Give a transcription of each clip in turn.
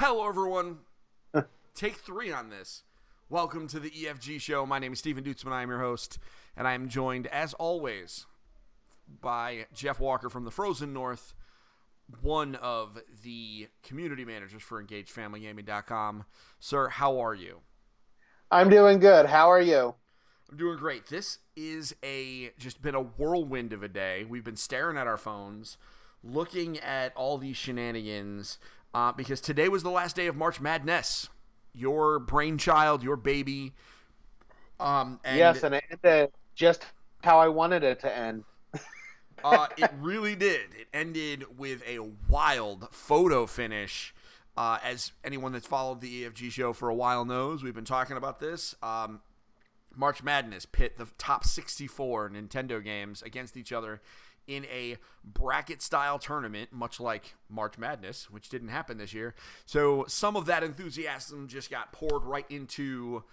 Hello, everyone. Take 3 on this. Welcome to the EFG show. My name is Stephen Dutzman. I am your host, and I am joined, as always, by Jeff Walker from the Frozen North, one of the community managers for EngageFamilyGaming.com. Sir, how are you? I'm doing good. How are you? I'm doing great. This is just been a whirlwind of a day. We've been staring at our phones, looking at all these shenanigans, because today was the last day of March MadNES. Your brainchild, your baby. Yes, and it ended just how I wanted it to end. It really did. It ended with a wild photo finish. As anyone that's followed the EFG show for a while knows, we've been talking about this. March Madness pit the top 64 Nintendo games against each other in a bracket-style tournament, much like March Madness, which didn't happen this year. So some of that enthusiasm just got poured right into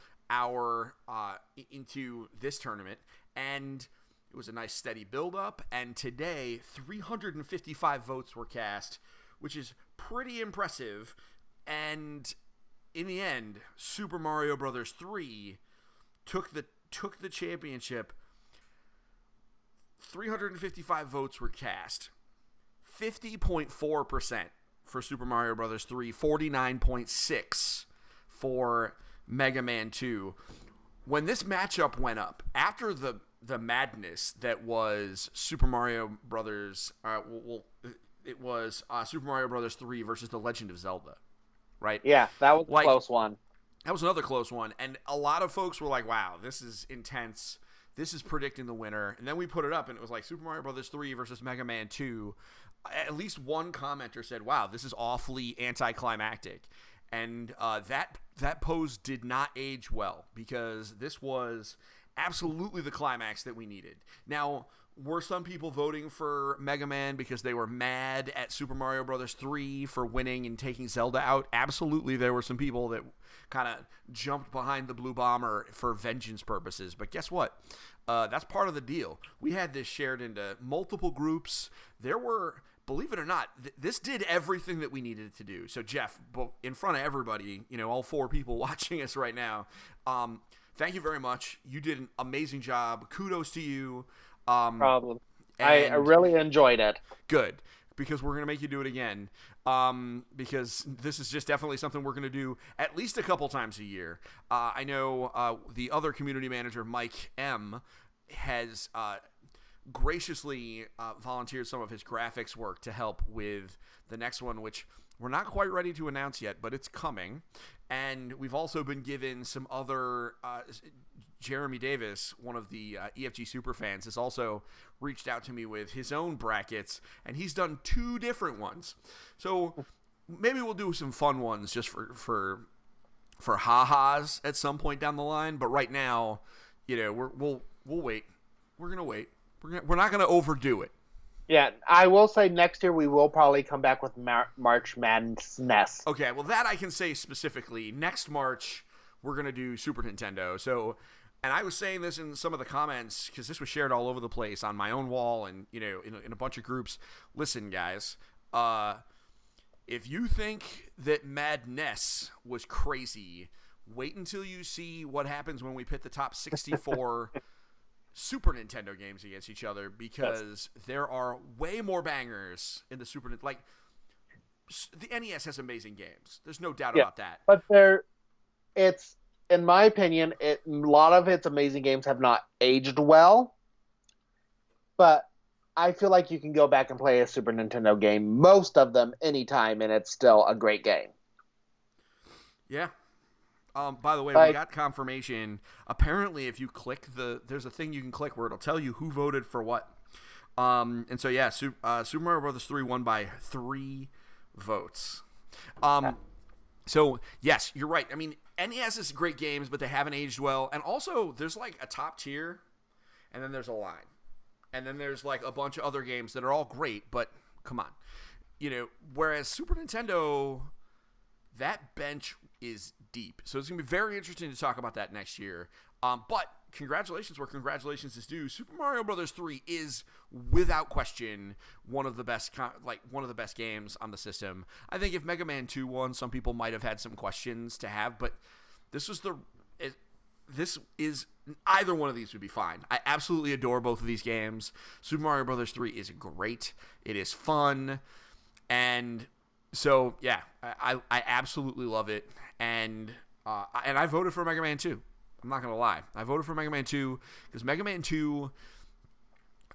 into this tournament, and it was a nice steady build-up. And today, 355 votes were cast, which is pretty impressive. And in the end, Super Mario Bros. 3 took the championship. 355 votes were cast. 50.4% for Super Mario Bros. 3, 49.6% for Mega Man 2. When this matchup went up, after the madness that was Super Mario Brothers, it was Super Mario Bros. 3 versus The Legend of Zelda, right? Yeah, that was a close one. That was another close one, and a lot of folks were like, wow, this is intense. This is predicting the winner. And then we put it up, and it was like Super Mario Bros. 3 versus Mega Man 2. At least one commenter said, wow, this is awfully anticlimactic. And that pose did not age well, because this was absolutely the climax that we needed. Now, were some people voting for Mega Man because they were mad at Super Mario Bros. 3 for winning and taking Zelda out? Absolutely, there were some people that kind of jumped behind the Blue Bomber for vengeance purposes. But guess what? That's part of the deal. We had this shared into multiple groups. There were, believe it or not, this did everything that we needed it to do. So, Jeff, in front of everybody, all 4 people watching us right now, thank you very much. You did an amazing job. Kudos to you. Problem. I really enjoyed it. Good, because we're going to make you do it again, because this is just definitely something we're going to do at least a couple times a year. I know the other community manager, Mike M., has graciously volunteered some of his graphics work to help with the next one, which we're not quite ready to announce yet, but it's coming. And we've also been given some other Jeremy Davis, one of the EFG superfans, has also reached out to me with his own brackets, and he's done 2 different ones. So maybe we'll do some fun ones just for ha-has at some point down the line. But right now, we'll wait. We're gonna wait. We're not gonna overdo it. Yeah, I will say next year we will probably come back with March Madness. Okay, well, that I can say specifically. Next March, we're going to do Super Nintendo. So, and I was saying this in some of the comments, because this was shared all over the place on my own wall and, in a bunch of groups. Listen, guys, if you think that MadNES was crazy, wait until you see what happens when we pit the top 64 Super Nintendo games against each other, because there are way more bangers in the Super Nintendo. Like, the NES has amazing games. There's no doubt about that. But it's, in my opinion, a lot of its amazing games have not aged well. But I feel like you can go back and play a Super Nintendo game, most of them, anytime, and it's still a great game. Yeah. By the way, we got confirmation. Apparently, if you click there's a thing you can click where it'll tell you who voted for what. And so, yeah, Super Mario Bros. 3 won by 3 votes. So, yes, you're right. I mean, NES is great games, but they haven't aged well. And also, there's like a top tier, and then there's a line. And then there's like a bunch of other games that are all great, but come on. Whereas Super Nintendo, that bench is deep. So it's going to be very interesting to talk about that next year. But congratulations where congratulations is due. Super Mario Brothers 3 is without question one of the best games on the system. I think if Mega Man 2 won, some people might have had some questions to have, but this is either one of these would be fine. I absolutely adore both of these games. Super Mario Brothers 3 is great. It is fun, and so yeah, I absolutely love it, and I voted for Mega Man 2. I'm not going to lie. I voted for Mega Man 2 because Mega Man 2,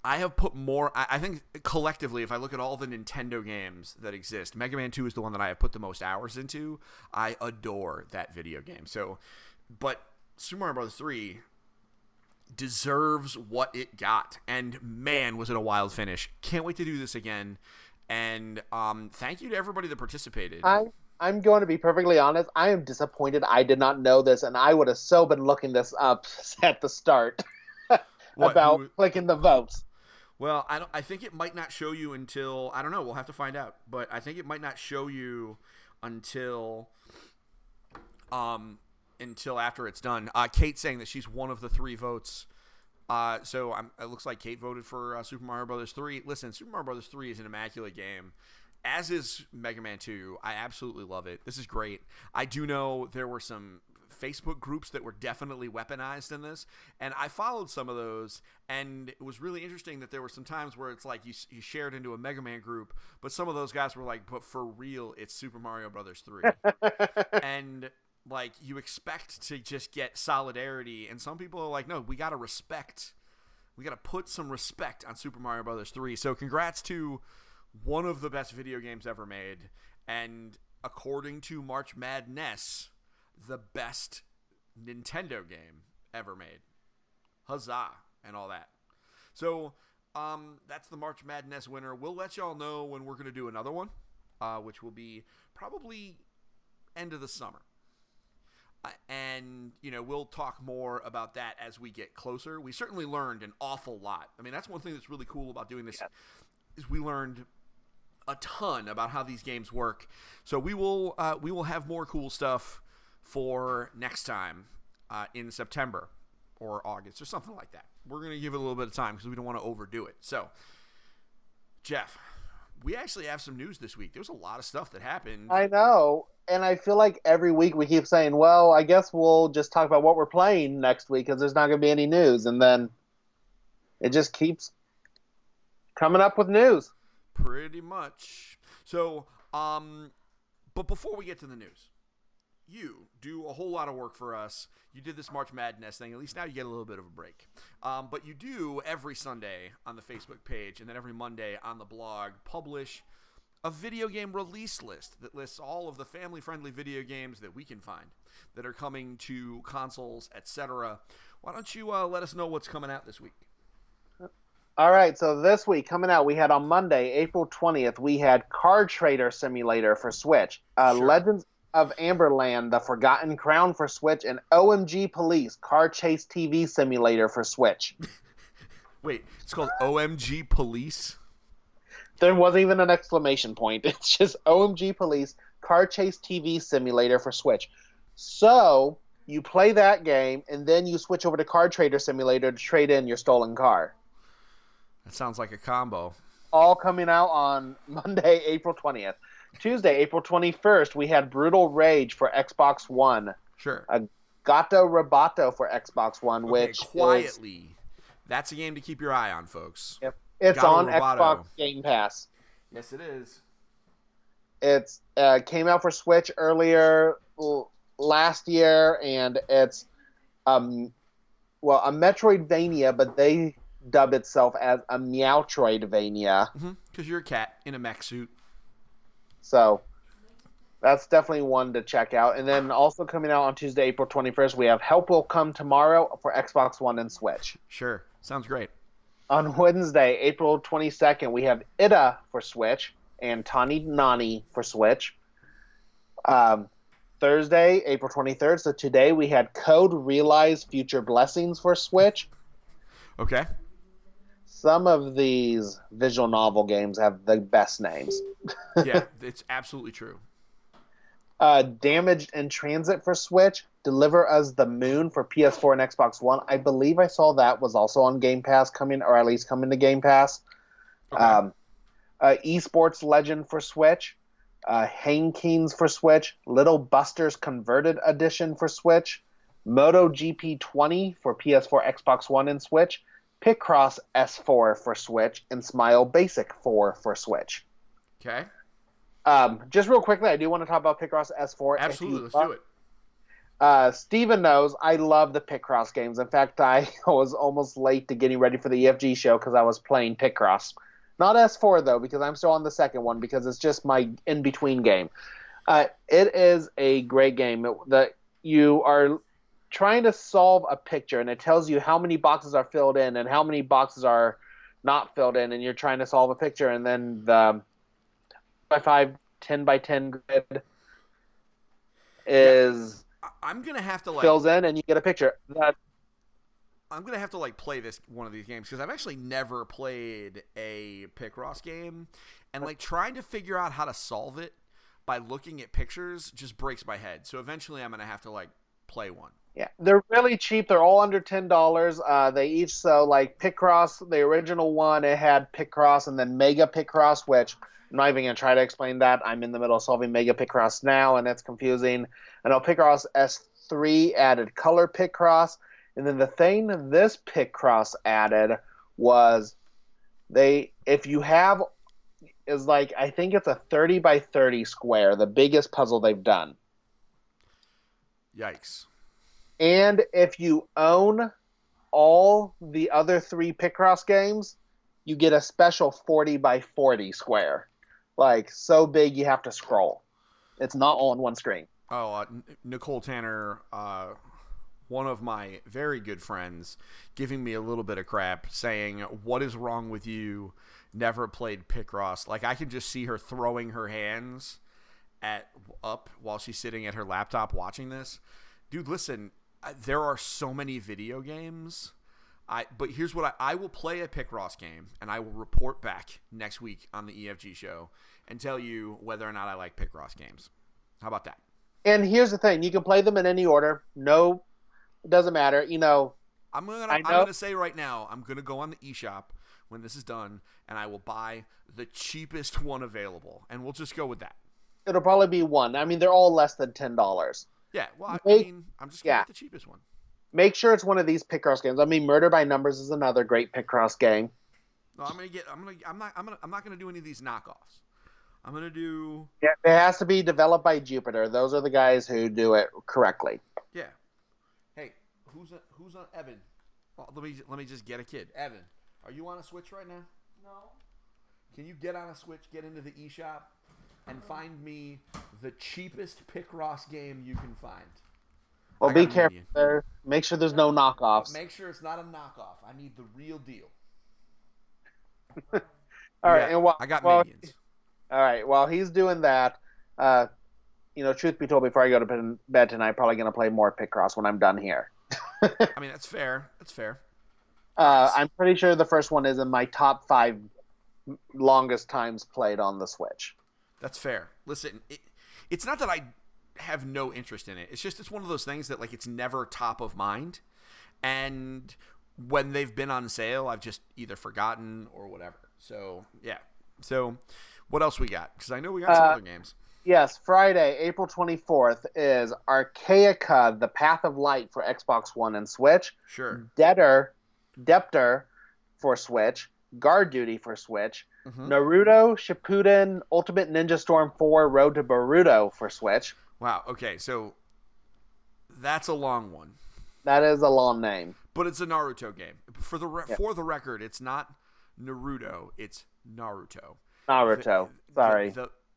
I have put more... I think collectively, if I look at all the Nintendo games that exist, Mega Man 2 is the one that I have put the most hours into. I adore that video game. But Super Mario Bros. 3 deserves what it got. And man, was it a wild finish. Can't wait to do this again. And thank you to everybody that participated. I'm going to be perfectly honest. I am disappointed I did not know this, and I would have so been looking this up at the start about clicking the votes. Well, I think it might not show you until, I don't know, we'll have to find out. But I think it might not show you until after it's done. Kate's saying that she's one of the 3 votes. So it looks like Kate voted for Super Mario Bros. 3. Listen, Super Mario Bros. 3 is an immaculate game. As is Mega Man 2. I absolutely love it. This is great. I do know there were some Facebook groups that were definitely weaponized in this, and I followed some of those, and it was really interesting that there were some times where it's like you shared into a Mega Man group, but some of those guys were like, but for real, it's Super Mario Brothers 3. And like, you expect to just get solidarity, and some people are like, no, we got to put some respect on Super Mario Brothers 3. So congrats to one of the best video games ever made, and according to March MadNES, the best Nintendo game ever made. Huzzah and all that. So that's the March MadNES winner. We'll let y'all know when we're going to do another one, which will be probably end of the summer. And, we'll talk more about that as we get closer. We certainly learned an awful lot. I mean, that's one thing that's really cool about doing this, is we learned a ton about how these games work. So we will have more cool stuff for next time in September or August or something like that. We're going to give it a little bit of time because we don't want to overdo it. So, Jeff, we actually have some news this week. There's a lot of stuff that happened. I know, and I feel like every week we keep saying, well, I guess we'll just talk about what we're playing next week because there's not going to be any news, and then it just keeps coming up with news. Pretty much. So, but before we get to the news, you do a whole lot of work for us. You did this March MadNES thing. At least now you get a little bit of a break. But you do every Sunday on the Facebook page and then every Monday on the blog publish a video game release list that lists all of the family-friendly video games that we can find that are coming to consoles, etc. Why don't you let us know what's coming out this week? All right, so this week coming out, we had on Monday, April 20th, we had Card Trader Simulator for Switch, Sure. Legends of Amberland, The Forgotten Crown for Switch, and OMG Police, Car Chase TV Simulator for Switch. Wait, it's called OMG Police? There wasn't even an exclamation point. It's just OMG Police, Car Chase TV Simulator for Switch. So, you play that game, and then you switch over to Card Trader Simulator to trade in your stolen car. That sounds like a combo. All coming out on Monday, April 20th. Tuesday, April 21st, we had Brutal Rage for Xbox One. Sure. Gato Roboto for Xbox One, Okay, which quietly. That's a game to keep your eye on, folks. Yep. It's Gato on Roboto. Xbox Game Pass. Yes, it is. It's came out for Switch earlier last year, and it's a Metroidvania, but they dub itself as a Meowtroidvania. Because you're a cat in a mech suit. So that's definitely one to check out. And then also coming out on Tuesday, April 21st, we have Help Will Come Tomorrow for Xbox One and Switch. Sure. Sounds great. On Wednesday, April 22nd, we have Ida for Switch and Tani Nani for Switch. Thursday, April 23rd, so today we had Code Realize Future Blessings for Switch. Okay. Some of these visual novel games have the best names. Yeah, it's absolutely true. Damaged in Transit for Switch, Deliver Us the Moon for PS4 and Xbox One. I believe I saw that was also on Game Pass coming, or at least coming to Game Pass. Okay. Esports Legend for Switch, Hankins for Switch, Little Busters Converted Edition for Switch, MotoGP 20 for PS4, Xbox One, and Switch, Picross S4 for Switch, and Smile Basic 4 for Switch. Okay. Just real quickly, I do want to talk about Picross S4. Absolutely, let's do it. Steven knows I love the Picross games. In fact, I was almost late to getting ready for the EFG show because I was playing Picross. Not S4, though, because I'm still on the second one because it's just my in-between game. It is a great game. That you are trying to solve a picture, and it tells you how many boxes are filled in and how many boxes are not filled in, and you're trying to solve a picture, and then the 5x5, 10x10 grid is... Yeah. I'm going to have to, fills in, and you get a picture. I'm going to have to, play one of these games, because I've actually never played a Picross game, and, trying to figure out how to solve it by looking at pictures just breaks my head. So eventually I'm going to have to, play one. Yeah, they're really cheap. They're all under $10. They each sell, Picross, the original one, it had Picross and then Mega Picross, which I'm not even going to try to explain that. I'm in the middle of solving Mega Picross now, and it's confusing. I know Picross S3 added Color Picross, and then the thing this Picross added was if you have, I think it's a 30 by 30 square, the biggest puzzle they've done. Yikes. And if you own all the other 3 Picross games, you get a special 40 by 40 square. So big you have to scroll. It's not all on one screen. Oh, Nicole Tanner, one of my very good friends, giving me a little bit of crap, saying, "What is wrong with you? Never played Picross." I can just see her throwing her hands up while she's sitting at her laptop watching this. Dude, listen, there are so many video games. But here's what I will play a Picross game, and I will report back next week on the EFG show and tell you whether or not I like Picross games. How about that? And here's the thing: you can play them in any order. No, it doesn't matter. I'm gonna say right now, I'm gonna go on the eShop when this is done, and I will buy the cheapest one available, and we'll just go with that. It'll probably be one. I mean, they're all less than $10. Yeah, well, I'm just gonna get the cheapest one. Make sure it's one of these Picross games. I mean, Murder by Numbers is another great Picross game. No, I'm not gonna do any of these knockoffs. I'm gonna do. Yeah, it has to be developed by Jupiter. Those are the guys who do it correctly. Yeah. Hey, who's on Evan? Well, let me just get a kid. Evan, are you on a Switch right now? No. Can you get on a Switch, get into the eShop, and find me the cheapest Picross game you can find? Well, be careful there. Make sure there's no knockoffs. Make sure it's not a knockoff. I need the real deal. All right, and I got minions. All right, while he's doing that, truth be told, before I go to bed tonight, I'm probably going to play more Picross when I'm done here. I mean, that's fair. That's fair. I'm pretty sure the first one is in my top 5 longest times played on the Switch. That's fair. Listen, it's not that I have no interest in it. It's just it's one of those things that it's never top of mind, and when they've been on sale, I've just either forgotten or whatever. So yeah. So what else we got? Because I know we got some other games. Yes, Friday, April 24th is Archaica: The Path of Light for Xbox One and Switch. Sure. Debtor for Switch. Guard Duty for Switch. Mm-hmm. Naruto Shippuden Ultimate Ninja Storm 4 Road to Boruto for Switch. Wow, okay, so that's a long one. That is a long name. But it's a Naruto game. For the record, it's not Naruto, it's Naruto. Sorry.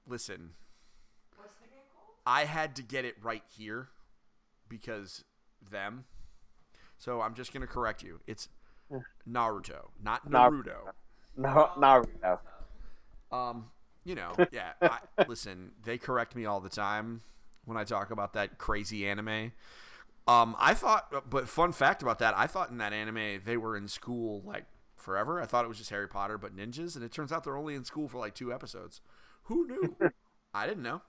Listen. What's the game called? I had to get it right here because them. So I'm just going to correct you. It's Naruto, not Naruto. Naruto. Listen, they correct me all the time when I talk about that crazy anime. But fun fact about that, I thought in that anime they were in school forever. I thought it was just Harry Potter but ninjas, and it turns out they're only in school for 2 episodes. Who knew? I didn't know.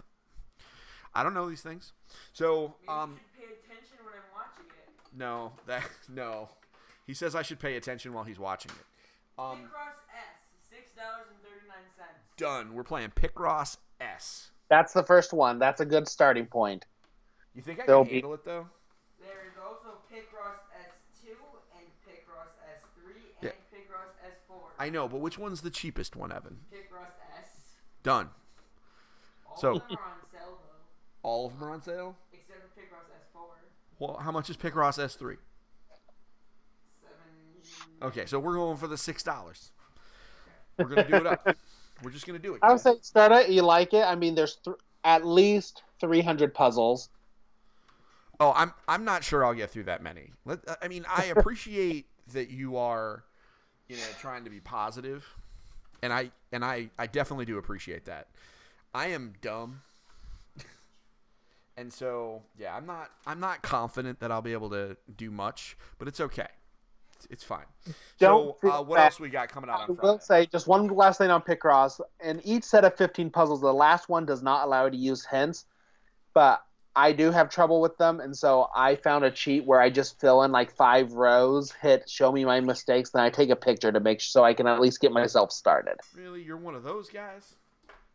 I don't know these things. So, Maybe you should pay attention when I'm watching it. no. He says I should pay attention while he's watching it. Picross S, $6.39. Done. We're playing Picross S. That's the first one. That's a good starting point. You think I There'll can be- handle it though? There is also Picross S2 and Picross S3 and Yeah. Picross S4. I know, but which one's the cheapest one, Evan? Picross S. Done. All So- of them are on sale though, All of them are on sale? except for Picross S4. Well, how much is Picross S3? Okay, so we're going for the $6. We're going to do it up. We're just going to do it. I would guys. say start it. You like it? I mean, there's at least 300 puzzles. Oh, I'm not sure I'll get through that many. I mean, I appreciate that you are, trying to be positive, and I definitely do appreciate that. I am dumb, and so yeah, I'm not confident that I'll be able to do much, but it's okay. It's fine. Don't So, feel what bad. else we got coming out I on will Friday? say just one last thing on Picross. In each set of 15 puzzles, the last one does not allow you to use hints, but I do have trouble with them, and so I found a cheat where I just fill in like 5 rows, hit show me my mistakes, then I take a picture to make sure so I can at least get myself started. Really, you're one of those guys?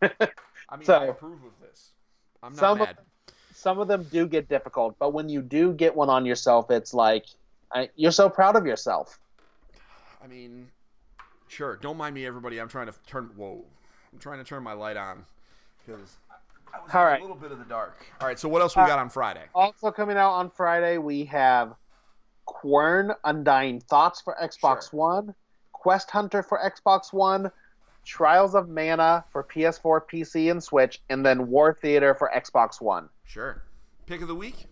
I mean, So- I approve of this. I'm not Some of mad. Some of them do get difficult, but when you do get one on yourself, it's like you're so proud of yourself. I mean, sure. Don't mind me, everybody. I'm trying to turn my light on because I was All in right. a little bit of the dark. All right. So what else we got on Friday? Also coming out on Friday, we have Quern Undying Thoughts for Xbox Sure. One, Quest Hunter for Xbox One, Trials of Mana for PS4, PC, and Switch, and then War Theater for Xbox One. Sure. Pick of the week.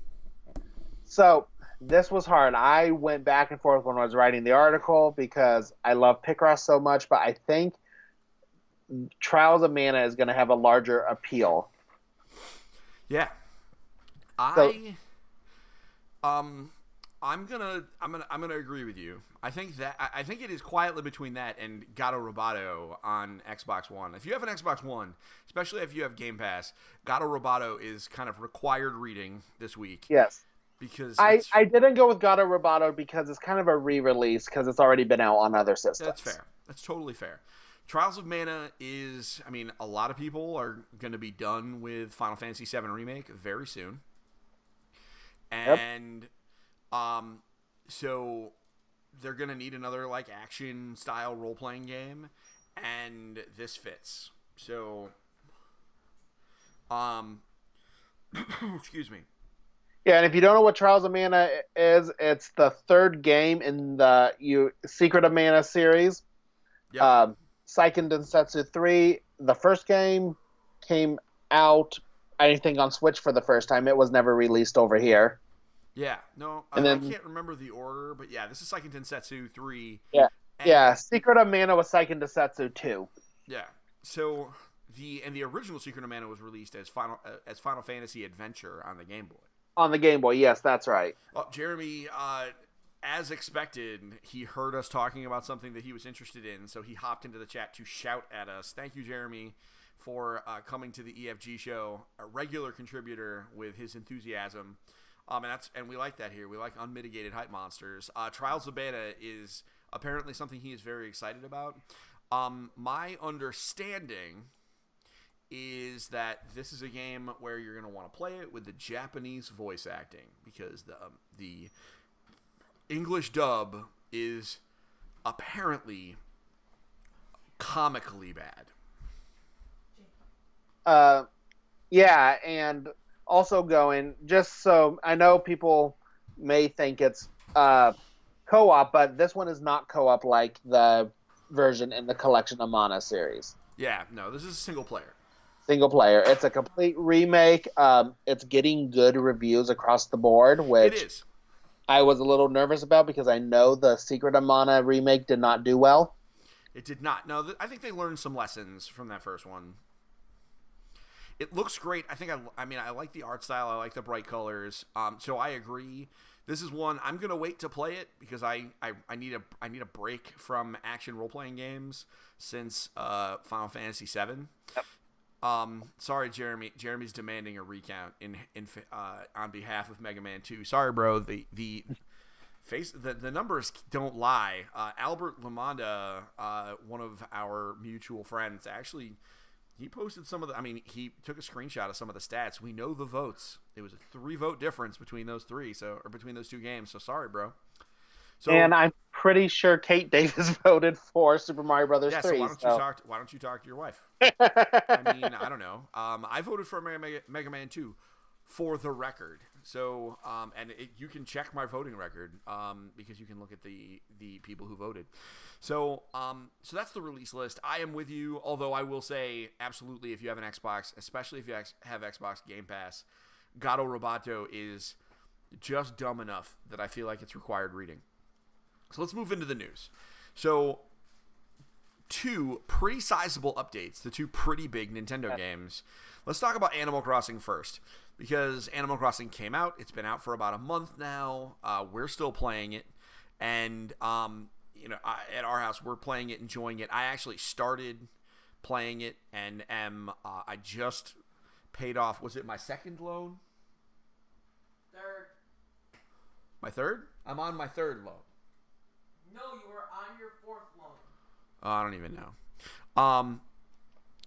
So this was hard. I went back and forth when I was writing the article because I love Picross so much, but I think Trials of Mana is going to have a larger appeal. Yeah. So- I'm gonna agree with you. I think it is quietly between that and Gato Roboto on Xbox One. If you have an Xbox One, especially if you have Game Pass, Gato Roboto is kind of required reading this week Yes. because I didn't go with Gato Roboto because it's kind of a re-release because it's already been out on other systems. that's fair. That's totally fair. Trials of Mana is, I mean, a lot of people are going to be done with Final Fantasy VII Remake very soon. And so they're going to need another like action style role-playing game, and this fits. So excuse me. Yeah, and if you don't know what Trials of Mana is, it's the third game in the Secret of Mana series. Yep. Seiken Densetsu 3. The first game came out, I think, on Switch for the first time. It was never released over here. Yeah. No, And I then- can't remember the order, but yeah, this is Seiken Densetsu 3. Yeah. And- Yeah, Secret of Mana was Seiken Densetsu 2. Yeah. So the original Secret of Mana was released as Final Fantasy Adventure on the Game Boy. On the Game Boy, yes, that's right. Well, Jeremy, as expected, he heard us talking about something that he was interested in, so he hopped into the chat to shout at us. Thank you, Jeremy, for coming to the EFG show, a regular contributor with his enthusiasm. And we like that here. We like unmitigated hype monsters. Trials of Mana is apparently something he is very excited about. My understanding is that this is a game where you're going to want to play it with the Japanese voice acting because the English dub is apparently comically bad. Yeah, and also going, just so I know people may think it's co-op, but this one is not co-op like the version in the Collection of Mana series. Yeah, no, this is a single player. Single player. It's a complete remake. It's getting good reviews across the board, which It is. I was a little nervous about because I know the Secret of Mana remake did not do well. It did not. No, I think they learned some lessons from that first one. It looks great. I mean, I like the art style. I like the bright colors. So I agree. This is one I'm gonna wait to play it because I need a break from action role playing games since Final Fantasy VII. Yep. Sorry, Jeremy. Jeremy's demanding a recount on behalf of Mega Man 2. Sorry, bro. The numbers don't lie. Albert Lamonda, one of our mutual friends, actually, he posted some of the. I mean, he took a screenshot of some of the stats. We know the votes. It was a 3-vote difference between those between those two games. So sorry, bro. So, and I'm pretty sure Kate Davis voted for Super Mario Brothers 3. So why don't you talk to your wife? I mean, I don't know. I voted for Mega Man 2 for the record. So, you can check my voting record because you can look at the people who voted. So that's the release list. I am with you, although I will say, absolutely, if you have an Xbox, especially if you have Xbox Game Pass, Gato Roboto is just dumb enough that I feel like it's required reading. So let's move into the news. So, two pretty sizable updates to two pretty big Nintendo games. Let's talk about Animal Crossing first, because Animal Crossing came out. It's been out for about a month now. We're still playing it, and at our house we're playing it, enjoying it. I actually started playing it, and I just paid off. Was it my second loan? Third. My third? I'm on my third loan. No, you were on your fourth loan. I don't even know.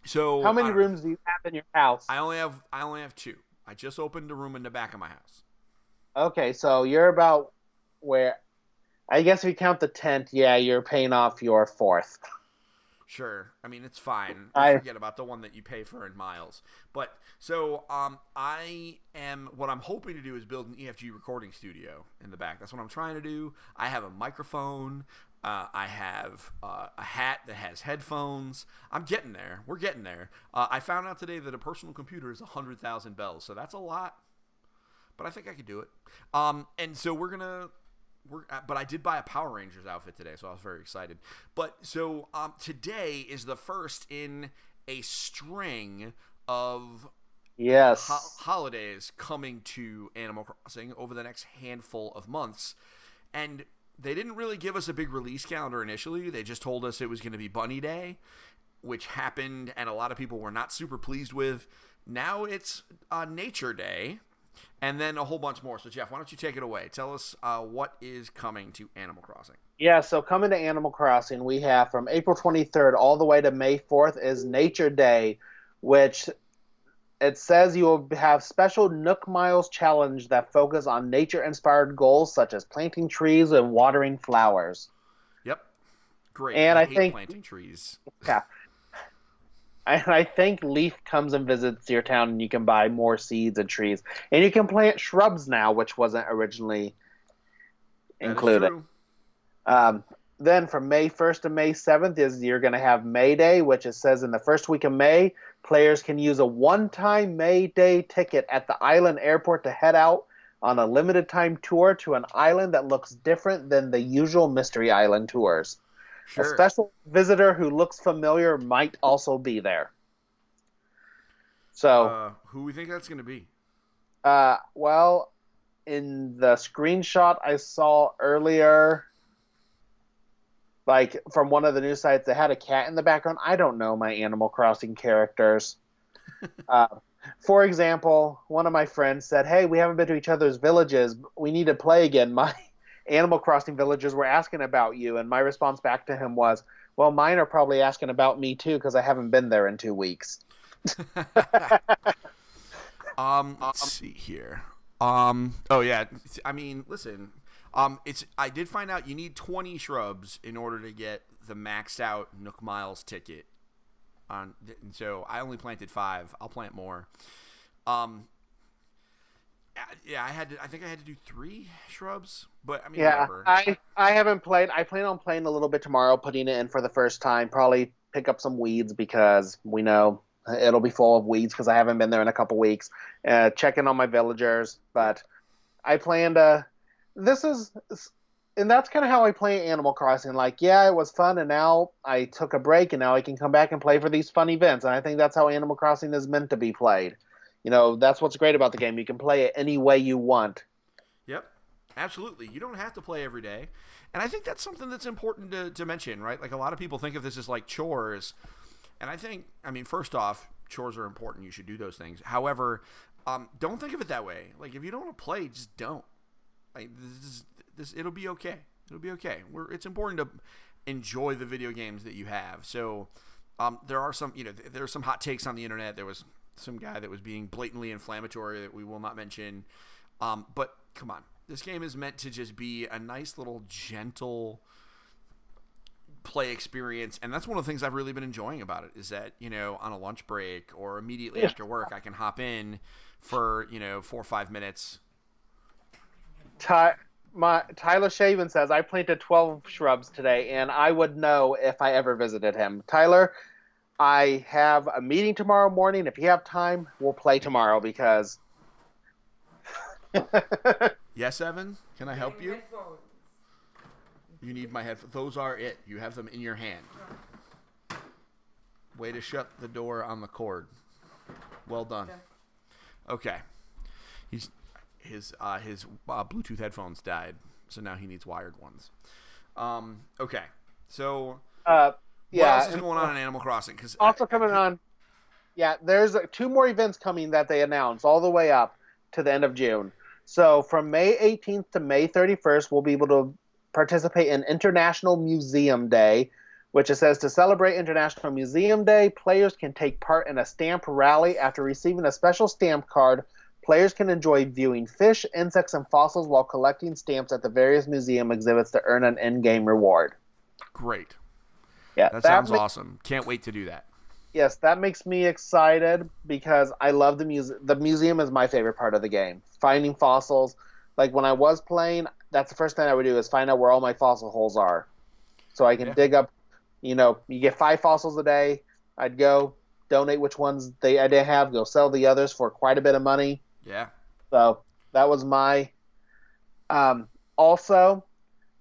So how many rooms do you have in your house? I only have 2. I just opened a room in the back of my house. Okay, so you're about where? I guess if you count the tent, yeah, you're paying off your fourth. Sure. I mean, it's fine. I forget about the one that you pay for in miles. But so what I'm hoping to do is build an EFG recording studio in the back. That's what I'm trying to do. I have a microphone. I have a hat that has headphones. I'm getting there. We're getting there. I found out today that a personal computer is 100,000 bells, so that's a lot. But I think I could do it. And so but I did buy a Power Rangers outfit today, so I was very excited. But so today is the first in a string of holidays coming to Animal Crossing over the next handful of months. And they didn't really give us a big release calendar initially. They just told us it was going to be Bunny Day, which happened, and a lot of people were not super pleased with. Now it's Nature Day. And then a whole bunch more. So, Jeff, why don't you take it away? Tell us what is coming to Animal Crossing. Yeah, so coming to Animal Crossing, we have from April 23rd all the way to May 4th is Nature Day, which it says you will have special Nook Miles challenge that focus on nature-inspired goals such as planting trees and watering flowers. Yep. Great. And I think planting trees. Yeah. I think Leaf comes and visits your town, and you can buy more seeds and trees. And you can plant shrubs now, which wasn't originally included. Then from May 1st to May 7th you're going to have May Day, which it says in the first week of May, players can use a one-time May Day ticket at the island airport to head out on a limited-time tour to an island that looks different than the usual Mystery Island tours. Sure. A special visitor who looks familiar might also be there. So, who we think that's going to be? Well, in the screenshot I saw earlier, like from one of the news sites, they had a cat in the background. I don't know my Animal Crossing characters. For example, one of my friends said, "Hey, we haven't been to each other's villages. We need to play again. My Animal Crossing villagers were asking about you." And my response back to him was, "Well, mine are probably asking about me too, because I haven't been there in 2 weeks." Let's see here. Oh yeah. I mean, listen. I did find out you need 20 shrubs in order to get the maxed out Nook Miles ticket. And so I only planted 5. I'll plant more. Yeah, I think I had to do 3 shrubs, but I mean, whatever. I haven't played. I plan on playing a little bit tomorrow, putting it in for the first time. Probably pick up some weeds because we know it'll be full of weeds because I haven't been there in a couple weeks. Checking on my villagers, but I plan to. And that's kind of how I play Animal Crossing. Like, yeah, it was fun, and now I took a break, and now I can come back and play for these fun events. And I think that's how Animal Crossing is meant to be played. You know, that's what's great about the game. You can play it any way you want. Yep, absolutely. You don't have to play every day. And I think that's something that's important to mention, right? Like, a lot of people think of this as like chores. And I think, I mean, first off, chores are important. You should do those things. However, don't think of it that way. Like, if you don't want to play, just don't. Like, it'll be okay. It'll be okay. It's important to enjoy the video games that you have. So, there are some, there are some hot takes on the internet. There was some guy that was being blatantly inflammatory that we will not mention. But come on, this game is meant to just be a nice little gentle play experience, and that's one of the things I've really been enjoying about it, is that on a lunch break or immediately after work I can hop in for 4 or 5 minutes. Tyler Shaven says, I planted 12 shrubs today, and I would know if I ever visited him. Tyler, I have a meeting tomorrow morning. If you have time, we'll play tomorrow, because Yes, Evan, can I help you? You need my headphones. Those are it. You have them in your hand. Way to shut the door on the cord. Well done. Okay. His Bluetooth headphones died, so now he needs wired ones. Okay. So what else is going on in Animal Crossing? Cause also coming on. Yeah, there's 2 more events coming that they announced all the way up to the end of June. So from May 18th to May 31st, we'll be able to participate in International Museum Day, which it says, to celebrate International Museum Day, players can take part in a stamp rally. After receiving a special stamp card, players can enjoy viewing fish, insects, and fossils while collecting stamps at the various museum exhibits to earn an in-game reward. Great. Yeah, that sounds awesome. Can't wait to do that. Yes, that makes me excited because I love the museum. The museum is my favorite part of the game. Finding fossils. Like, when I was playing, that's the first thing I would do, is find out where all my fossil holes are. So I can dig up, you get 5 fossils a day. I'd go donate which ones I didn't have, go sell the others for quite a bit of money. Yeah. So that was my... Also,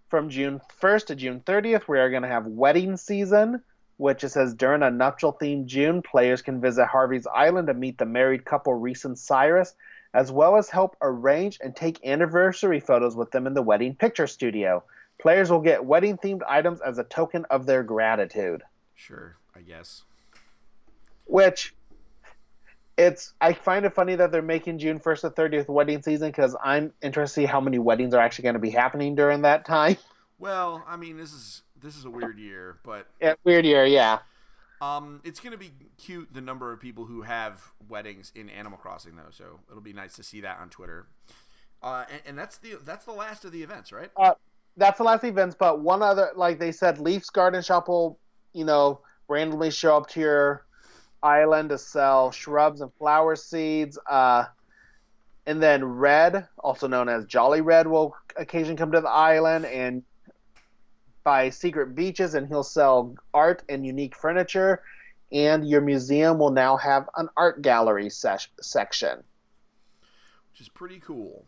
from June 1st to June 30th, we are going to have wedding season, which it says, during a nuptial-themed June, players can visit Harvey's Island to meet the married couple Reese and Cyrus, as well as help arrange and take anniversary photos with them in the wedding picture studio. Players will get wedding-themed items as a token of their gratitude. Sure, I guess. Which, I find it funny that they're making June 1st to 30th wedding season, because I'm interested to see how many weddings are actually going to be happening during that time. Well, I mean, this is a weird year, but... Yeah, weird year, yeah. It's going to be cute, the number of people who have weddings in Animal Crossing, though, so it'll be nice to see that on Twitter. And that's the last of the events, right? That's the last events, but one other, like they said, Leaf's Garden Shop will, randomly show up to your island to sell shrubs and flower seeds. And then Red, also known as Jolly Red, will occasionally come to the island and buy secret beaches, and he'll sell art and unique furniture. And your museum will now have an art gallery section, which is pretty cool.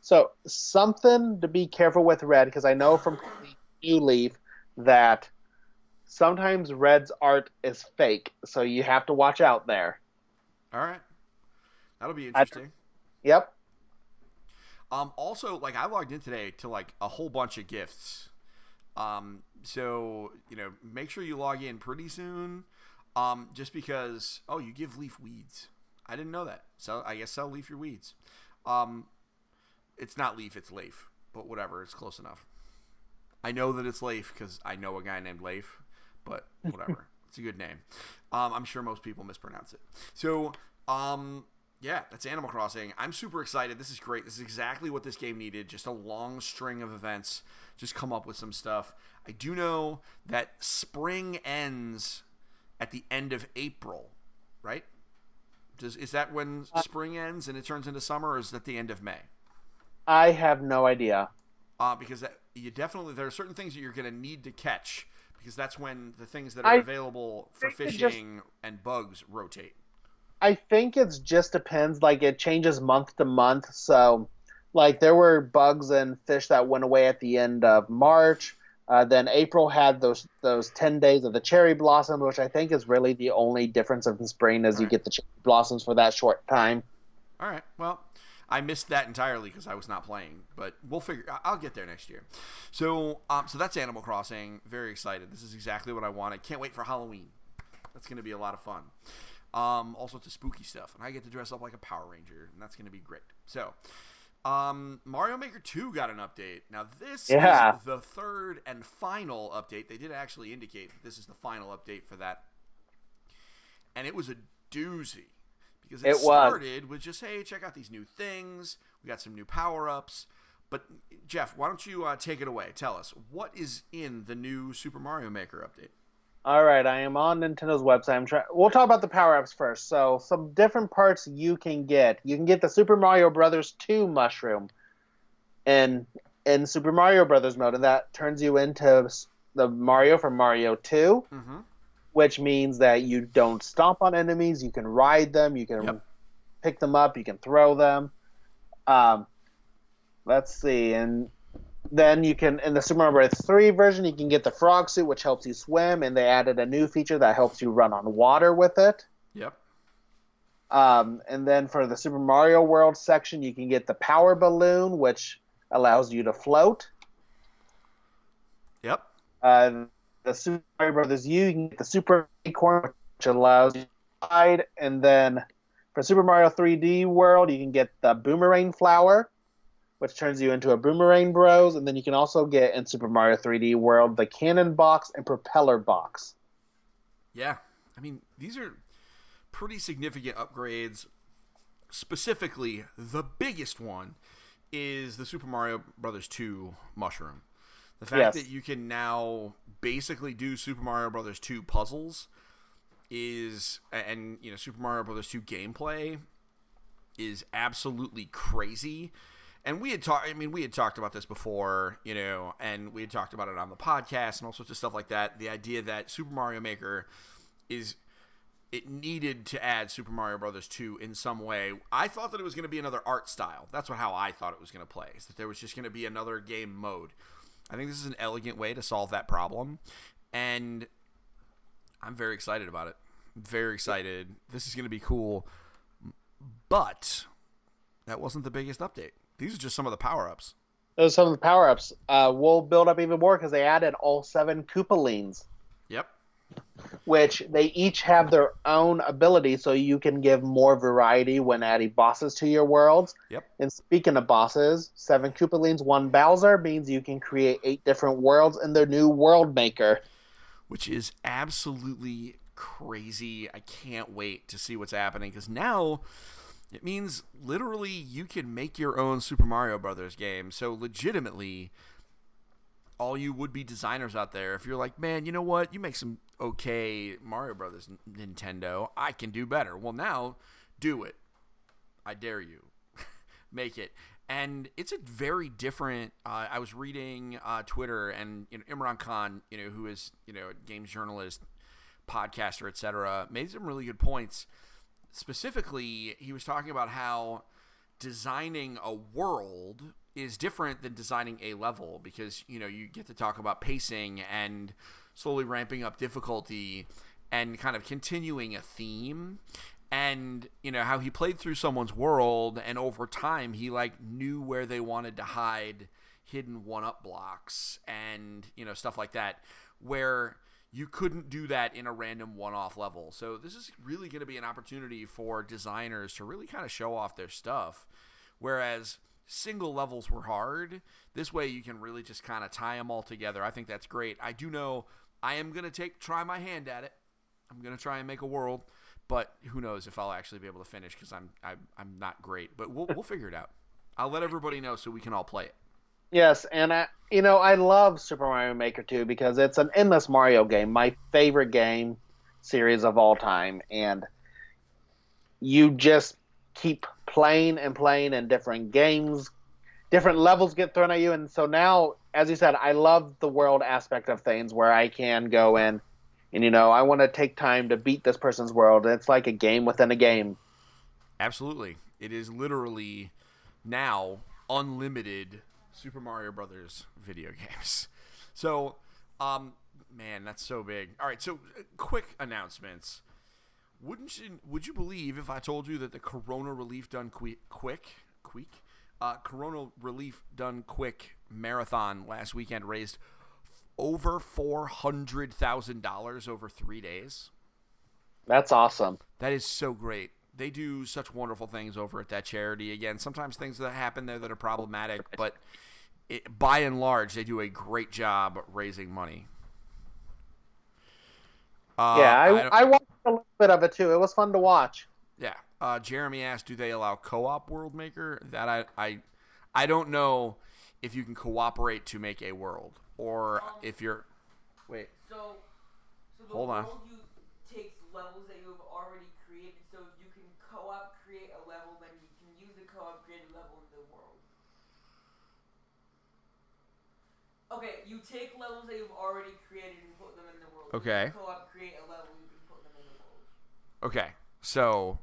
So something to be careful with Red, because I know from New Leaf that sometimes Red's art is fake, so you have to watch out there. All right, that'll be interesting. Yep. Also, like, I logged in today to like a whole bunch of gifts. So make sure you log in pretty soon. Just because you give Leaf weeds. I didn't know that. So I guess sell Leaf your weeds. It's not Leaf, it's Leif, but whatever, it's close enough. I know that it's Leif because I know a guy named Leif, but whatever. It's a good name. I'm sure most people mispronounce it. So, yeah, that's Animal Crossing. I'm super excited. This is great. This is exactly what this game needed. Just a long string of events. Just come up with some stuff. I do know that spring ends at the end of April, right? Is that when spring ends and it turns into summer, or is that the end of May? I have no idea. Because there are certain things that you're going to need to catch, because that's when the things that are available for fishing and bugs rotate. I think it just depends. Like, it changes month to month. So, like, there were bugs and fish that went away at the end of March. Then April had those 10 days of the cherry blossom, which I think is really the only difference in spring, is you get the cherry blossoms for that short time. All right. Well, I missed that entirely because I was not playing, but I'll get there next year. So that's Animal Crossing. Very excited. This is exactly what I wanted. Can't wait for Halloween. That's going to be a lot of fun. All sorts of spooky stuff, and I get to dress up like a Power Ranger, and that's going to be great. So, Mario Maker 2 got an update. Now, this is the third and final update. They did actually indicate that this is the final update for that, and it was a doozy because it started with just, hey, check out these new things. We got some new power-ups. But, Jeff, why don't you take it away? Tell us, what is in the new Super Mario Maker update? All right, I am on Nintendo's website. We'll talk about the power-ups first. So, some different parts you can get. You can get the Super Mario Brothers 2 mushroom in Super Mario Brothers mode, and that turns you into the Mario from Mario 2, which means that you don't stomp on enemies. You can ride them. You can pick them up. You can throw them. Let's see, and then you can, in the Super Mario Bros. 3 version, you can get the frog suit, which helps you swim, and they added a new feature that helps you run on water with it. Yep. And then for the Super Mario World section, you can get the power balloon, which allows you to float. Yep. The Super Mario Bros. U, you can get the Super Acorn, which allows you to ride. And then for Super Mario 3D World, you can get the Boomerang Flower, which turns you into a Boomerang Bros. And then you can also get in Super Mario 3D World the Cannon Box and Propeller Box. Yeah. I mean, these are pretty significant upgrades. Specifically, the biggest one is the Super Mario Brothers 2 mushroom. The fact that you can now basically do Super Mario Brothers 2 puzzles and Super Mario Brothers 2 gameplay is absolutely crazy. And we had talked about this before, and we had talked about it on the podcast and all sorts of stuff like that. The idea that Super Mario Maker it needed to add Super Mario Brothers 2 in some way. I thought that it was going to be another art style. That's how I thought it was going to play, is that there was just going to be another game mode. I think this is an elegant way to solve that problem, and I'm very excited about it. Very excited. This is going to be cool, but that wasn't the biggest update. These are just some of the power-ups. Those are some of the power-ups. We'll build up even more because they added all 7 Koopalings. Yep. Which they each have their own ability, so you can give more variety when adding bosses to your worlds. Yep. And speaking of bosses, 7 Koopalings, 1 Bowser means you can create 8 different worlds in their new World Maker. Which is absolutely crazy. I can't wait to see what's happening, because now it means literally you can make your own Super Mario Brothers game. So legitimately, all you would-be designers out there, if you're like, man, you know what? You make some okay Mario Brothers, Nintendo. I can do better. Well, now, do it. I dare you. Make it. And it's a very different... I was reading Twitter, and Imran Khan, who is a games journalist, podcaster, etc., made some really good points. Specifically, he was talking about how designing a world is different than designing a level, because you get to talk about pacing and slowly ramping up difficulty and kind of continuing a theme, and how he played through someone's world, and over time he knew where they wanted to hide hidden 1-up blocks and stuff like that, where you couldn't do that in a random one-off level. So this is really going to be an opportunity for designers to really kind of show off their stuff, whereas single levels were hard. This way you can really just kind of tie them all together. I think that's great. I do know I am going to try my hand at it. I'm going to try and make a world, but who knows if I'll actually be able to finish, because I'm not great. But we'll figure it out. I'll let everybody know so we can all play it. Yes, and I love Super Mario Maker 2 because it's an endless Mario game, my favorite game series of all time, and you just keep playing and playing, and different games, different levels get thrown at you. And so now, as you said, I love the world aspect of things, where I can go in and I want to take time to beat this person's world. It's like a game within a game. Absolutely. It is literally now unlimited Super Mario Brothers video games. So, man, that's so big. All right, so quick announcements. Would you believe if I told you that the Corona Relief Done Quick marathon last weekend raised over $400,000 over 3 days? That's awesome. That is so great. They do such wonderful things over at that charity. Again, sometimes things that happen there that are problematic, but by and large, they do a great job raising money. Yeah, I I watched a little bit of it too. It was fun to watch. Yeah. Jeremy asked, "Do they allow co-op World Maker?" That I don't know if you can cooperate to make a world, or if you're. Wait. So the Hold on. world takes levels that you have already created. So you can co-op create a level, then you can use the co-op created level in the world. Okay, you take levels that you've already created and put them in the world. Okay. You can co-op create a level, you can put them in the world. Okay. So.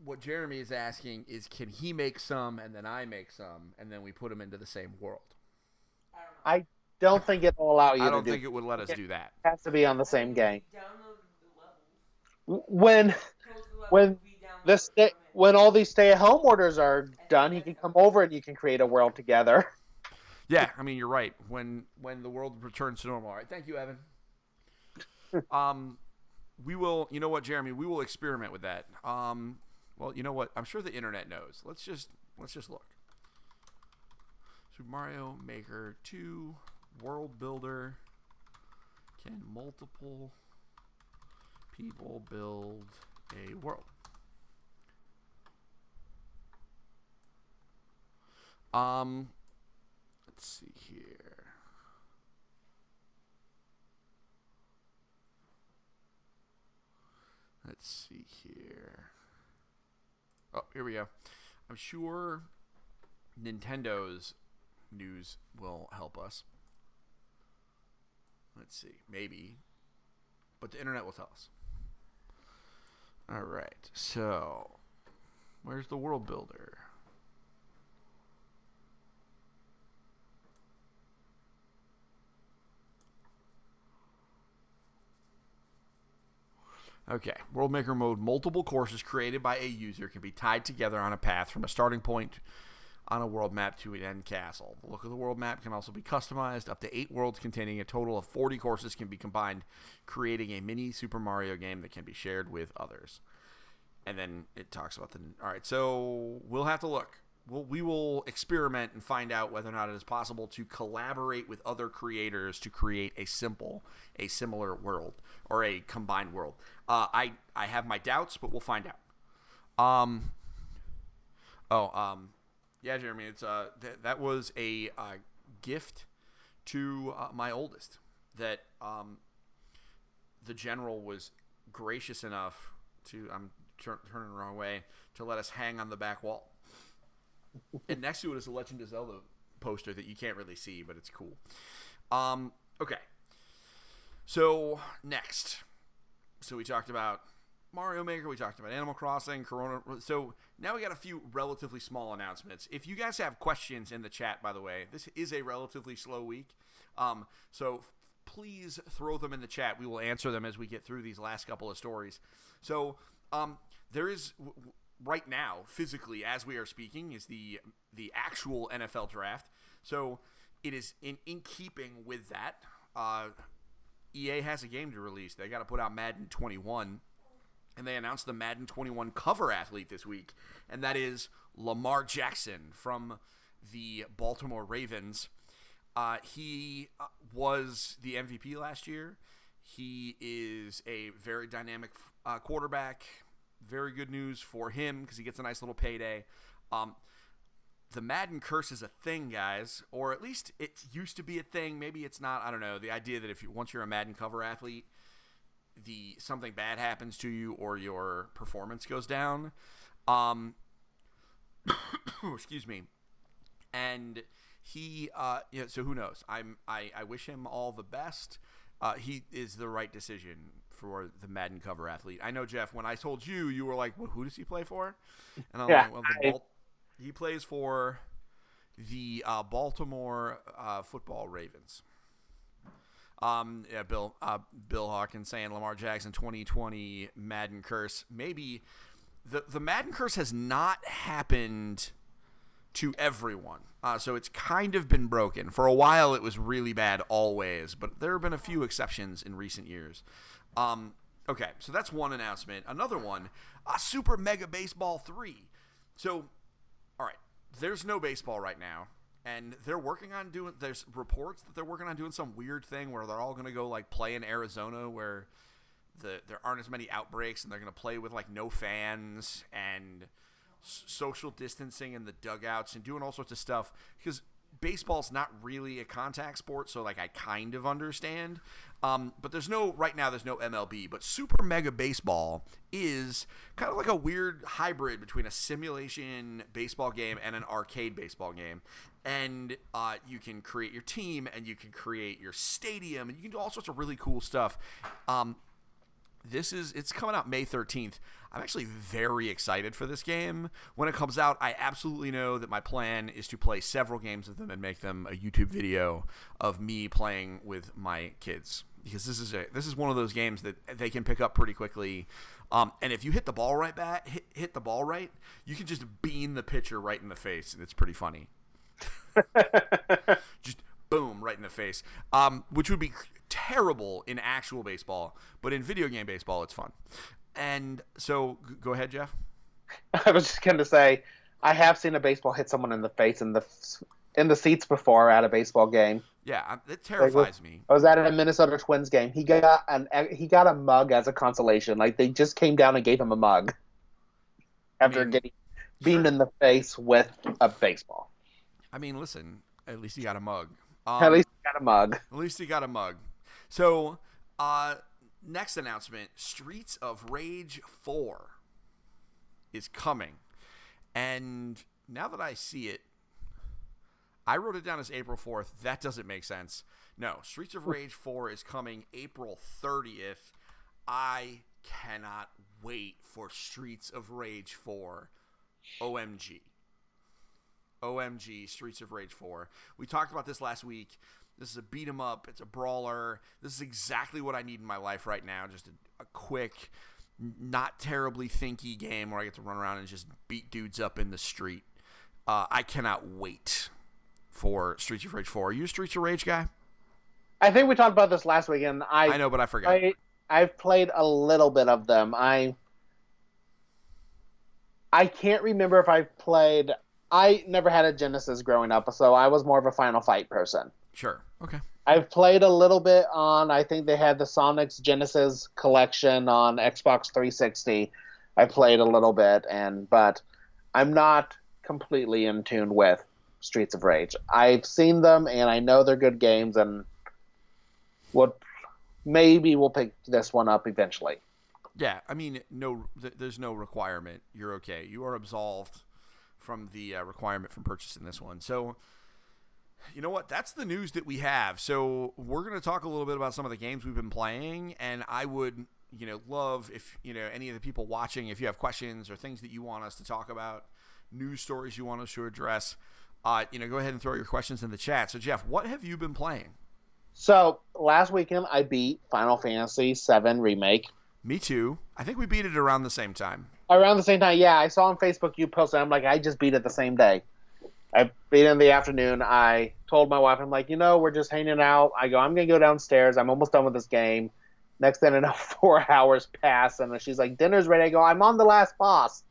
What Jeremy is asking is, can he make some and then I make some and then we put them into the same world? I don't know. I don't think it'll allow you I to don't do think it would let us do that. It has to be on the same game. Download the levels. When Post the levels, when we download them. when all these stay-at-home orders are done, he can come over and you can create a world together. Yeah, I mean, you're right. When the world returns to normal. All right, thank you, Evan. We will. You know what, Jeremy? We will experiment with that. Well, you know what? I'm sure the internet knows. Let's just look. Super Mario Maker 2 World Builder. Can multiple people build a world? Let's see here. Let's see here. Oh, here we go. I'm sure Nintendo's news will help us. Let's see. Maybe. But the internet will tell us. All right. So, where's the world builder? Okay, World Maker mode. Multiple courses created by a user can be tied together on a path from a starting point on a world map to an end castle. The look of the world map can also be customized. Up to 8 worlds containing a total of 40 courses can be combined, creating a mini Super Mario game that can be shared with others. And then it talks about the... All right, so we'll have to look. We will experiment and find out whether or not it is possible to collaborate with other creators to create a similar world or a combined world. I have my doubts, but we'll find out. Yeah, Jeremy, it's that was a gift to my oldest that the general was gracious enough to turning the wrong way to let us hang on the back wall. And next to it is a Legend of Zelda poster that you can't really see, but it's cool. Okay. So, next. So, we talked about Mario Maker. We talked about Animal Crossing, Corona. So, now we got a few relatively small announcements. If you guys have questions in the chat, by the way, this is a relatively slow week. So, please throw them in the chat. We will answer them as we get through these last couple of stories. So, there is... Right now, physically, as we are speaking, is the actual NFL draft. So it is in keeping with that. EA has a game to release. They got to put out Madden 21, and they announced the Madden 21 cover athlete this week, and that is Lamar Jackson from the Baltimore Ravens. He was the MVP last year. He is a very dynamic quarterback. Very good news for him because he gets a nice little payday. The Madden curse is a thing, guys, or at least it used to be a thing. Maybe it's not. I don't know. The idea that once you're a Madden cover athlete, something bad happens to you or your performance goes down. Excuse me. And he, so who knows? I wish him all the best. He is the right decision for the Madden cover athlete. I know, Jeff, when I told you, you were like, well, who does he play for? And I'm like, well, he plays for the Baltimore football Ravens. Bill Hawkins saying Lamar Jackson 2020 Madden curse. Maybe the Madden curse has not happened to everyone. So it's kind of been broken. For a while, it was really bad always, but there have been a few exceptions in recent years. Okay, so that's one announcement. Another one, Super Mega Baseball 3. So, all right, there's no baseball right now, and they're working on doing – there's reports that they're working on doing some weird thing where they're all going to go, like, play in Arizona where there aren't as many outbreaks, and they're going to play with, like, no fans and – social distancing in the dugouts and doing all sorts of stuff, because baseball's not really a contact sport, so like I kind of understand. But there's no MLB, but Super Mega Baseball is kind of like a weird hybrid between a simulation baseball game and an arcade baseball game. And you can create your team, and you can create your stadium, and you can do all sorts of really cool stuff. It's coming out May 13th. I'm actually very excited for this game. When it comes out, I absolutely know that my plan is to play several games of them and make them a YouTube video of me playing with my kids, because this is one of those games that they can pick up pretty quickly. And if you hit the ball right hit the ball right, you can just beam the pitcher right in the face, and it's pretty funny. Just boom, right in the face, which would be terrible in actual baseball, but in video game baseball, it's fun. And so, go ahead, Jeff. I was just going to say, I have seen a baseball hit someone in the face in the seats before at a baseball game. Yeah, it terrifies me. I was at a Minnesota Twins game. He got a mug as a consolation. Like, they just came down and gave him a mug after getting beamed in the face with a baseball. I mean, listen, at least he got a mug. At least he got a mug. At least he got a mug. So, next announcement, Streets of Rage 4 is coming. And now that I see it, I wrote it down as April 4th. That doesn't make sense. No, Streets of Rage 4 is coming April 30th. I cannot wait for Streets of Rage 4. OMG. OMG, Streets of Rage 4. We talked about this last week. This is a beat 'em up. It's a brawler. This is exactly what I need in my life right now. Just a quick, not terribly thinky game where I get to run around and just beat dudes up in the street. I cannot wait for Streets of Rage 4. Are you a Streets of Rage guy? I think we talked about this last week, and I know, but I forgot. I've played a little bit of them. I can't remember if I've played. I never had a Genesis growing up, so I was more of a Final Fight person. Sure. Okay. I've played a little bit on, I think they had the Sonic's Genesis collection on Xbox 360. I played a little bit, but I'm not completely in tune with Streets of Rage. I've seen them, and I know they're good games, and maybe we'll pick this one up eventually. Yeah, I mean, there's no requirement. You're okay. You are absolved from the requirement from purchasing this one. So, you know what? That's the news that we have. So we're going to talk a little bit about some of the games we've been playing, and I would, love if, any of the people watching, if you have questions or things that you want us to talk about, news stories you want us to address, go ahead and throw your questions in the chat. So, Jeff, what have you been playing? So last weekend I beat Final Fantasy VII Remake. Me too. I think we beat it around the same time. Around the same time, yeah. I saw on Facebook you posted. I'm like, I just beat it the same day. I beat it in the afternoon. I told my wife, I'm like, we're just hanging out. I go, I'm going to go downstairs. I'm almost done with this game. Next thing I know, 4 hours pass, and she's like, dinner's ready. I go, I'm on the last boss.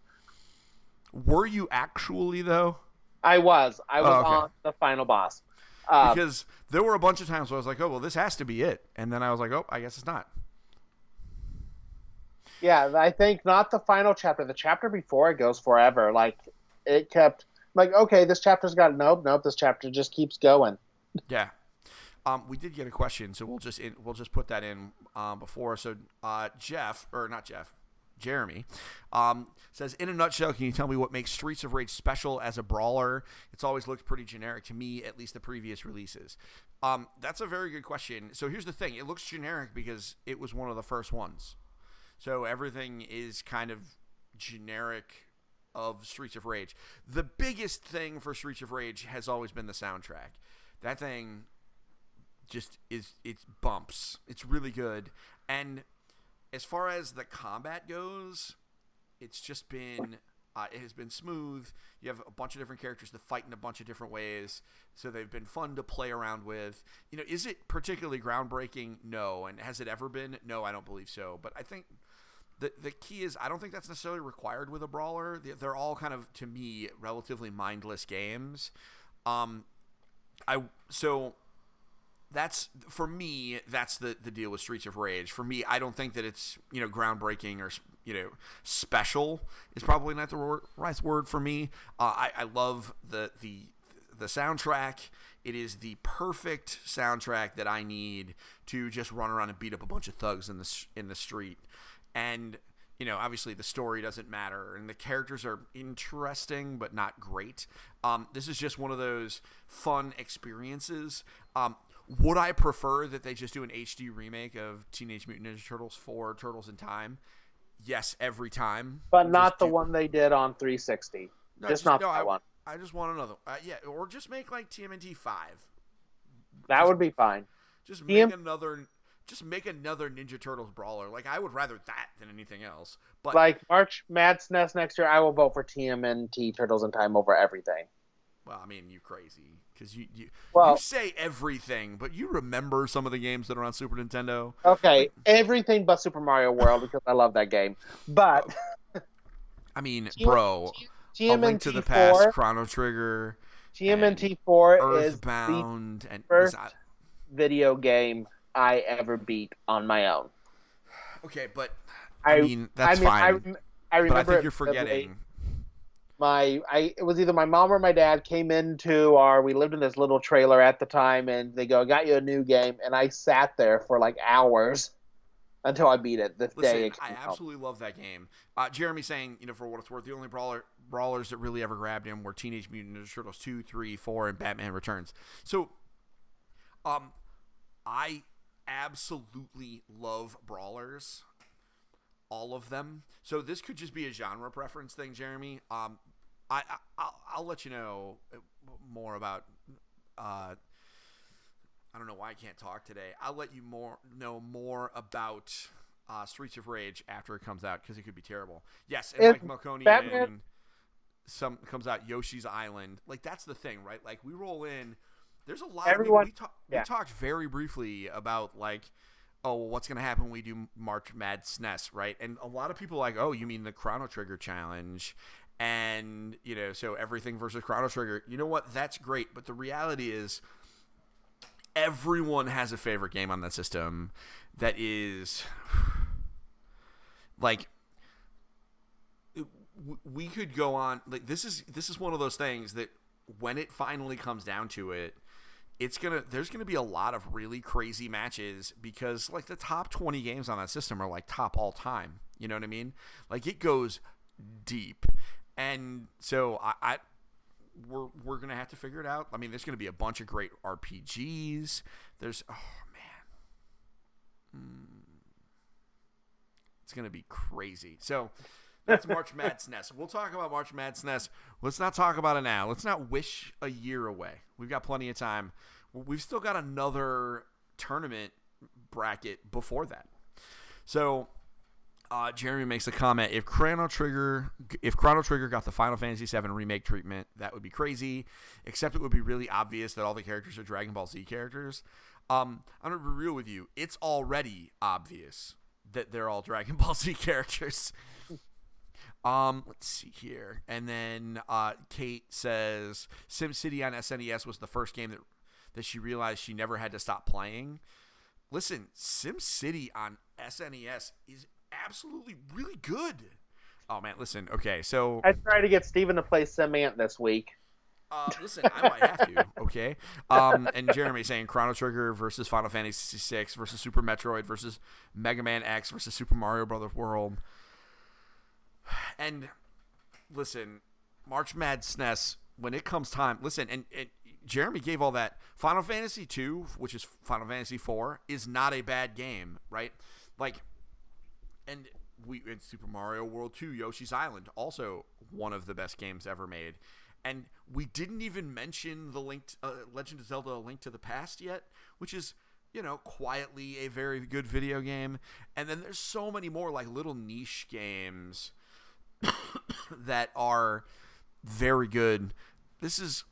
Were you actually, though? I was. On the final boss. Because there were a bunch of times where I was like, oh, well, this has to be it. And then I was like, oh, I guess it's not. Yeah, I think not the final chapter. The chapter before it goes forever. Like, it kept... Like, okay, this chapter's got... Nope, this chapter just keeps going. Yeah. We did get a question, so we'll just put that in before. So, Jeremy says, in a nutshell, can you tell me what makes Streets of Rage special as a brawler? It's always looked pretty generic to me, at least the previous releases. That's a very good question. So here's the thing. It looks generic because it was one of the first ones. So everything is kind of generic of Streets of Rage. The biggest thing for Streets of Rage has always been the soundtrack. That thing just it bumps. It's really good. And as far as the combat goes, it's just been It has been smooth. You have a bunch of different characters that fight in a bunch of different ways, so they've been fun to play around with. Is it particularly groundbreaking? No. And has it ever been? No, I don't believe so. But I think the key is I don't think that's necessarily required with a brawler. They're all kind of, to me, relatively mindless games. That's for me. That's the deal with Streets of Rage. For me, I don't think that it's groundbreaking or special is probably not the right word for me. I love the soundtrack. It is the perfect soundtrack that I need to just run around and beat up a bunch of thugs in the street. And obviously the story doesn't matter, and the characters are interesting but not great. This is just one of those fun experiences. Would I prefer that they just do an HD remake of Teenage Mutant Ninja Turtles 4 Turtles in Time? Yes, every time. But not the one they did on 360. No, just not that one. I just want another. Or just make like TMNT 5. That would be fine. Just make another Ninja Turtles brawler. Like, I would rather that than anything else. But like March Madness next year, I will vote for TMNT Turtles in Time over everything. Well, I mean, you crazy. Because you say everything, but you remember some of the games that are on Super Nintendo. Okay, everything but Super Mario World, because I love that game. But I mean, bro, A Link to the Past, Chrono Trigger, TMNT 4 is Earthbound, the and first video game I ever beat on my own. Okay, but I mean that's fine. I remember. But I think you're forgetting. It was either my mom or my dad came into we lived in this little trailer at the time, and they go, "I got you a new game," and I sat there for like hours until I beat it. Listen, I absolutely love that game. Jeremy saying, for what it's worth, the only brawlers that really ever grabbed him were Teenage Mutant Ninja Turtles 2, 3, 4, and Batman Returns. So, I absolutely love brawlers. All of them. So this could just be a genre preference thing, Jeremy. I'll let you know more about. I don't know why I can't talk today. I'll let you know more about Streets of Rage after it comes out, because it could be terrible. Yes, and Mike Malconian comes out Yoshi's Island. Like, that's the thing, right? Like, we roll in. There's a lot. We talked very briefly about like, what's going to happen when we do March Madness, right? And a lot of people are like, oh, you mean the Chrono Trigger challenge? And, so everything versus Chrono Trigger. You know what? That's great. But the reality is everyone has a favorite game on that system that is like, we could go on. Like, this is one of those things that when it finally comes down to it, there's gonna be a lot of really crazy matches, because like the top 20 games on that system are like top all time. You know what I mean? Like, it goes deep, and so we're gonna have to figure it out. I mean, there's gonna be a bunch of great RPGs. It's gonna be crazy. So that's March Madness. We'll talk about March Madness. Let's not talk about it now. Let's not wish a year away. We've got plenty of time. We've still got another tournament bracket before that. So Jeremy makes a comment: if Chrono Trigger got the Final Fantasy VII remake treatment, that would be crazy. Except it would be really obvious that all the characters are Dragon Ball Z characters. I'm gonna be real with you. It's already obvious that they're all Dragon Ball Z characters. Let's see here. And then Kate says SimCity on SNES was the first game that she realized she never had to stop playing. Listen, SimCity on SNES is absolutely really good. Oh man, listen. Okay, so I tried to get Steven to play SimAnt this week. Listen, I might have to. Okay. And Jeremy saying Chrono Trigger versus Final Fantasy VI versus Super Metroid versus Mega Man X versus Super Mario Brothers World. And listen, March Madness, when it comes time, listen, and Jeremy gave all that. Final Fantasy 2, which is Final Fantasy 4, is not a bad game, right? Like, and in Super Mario World 2, Yoshi's Island, also one of the best games ever made. And we didn't even mention the Legend of Zelda: A Link to the Past yet, which is, quietly a very good video game. And then there's so many more like little niche games that are very good. It's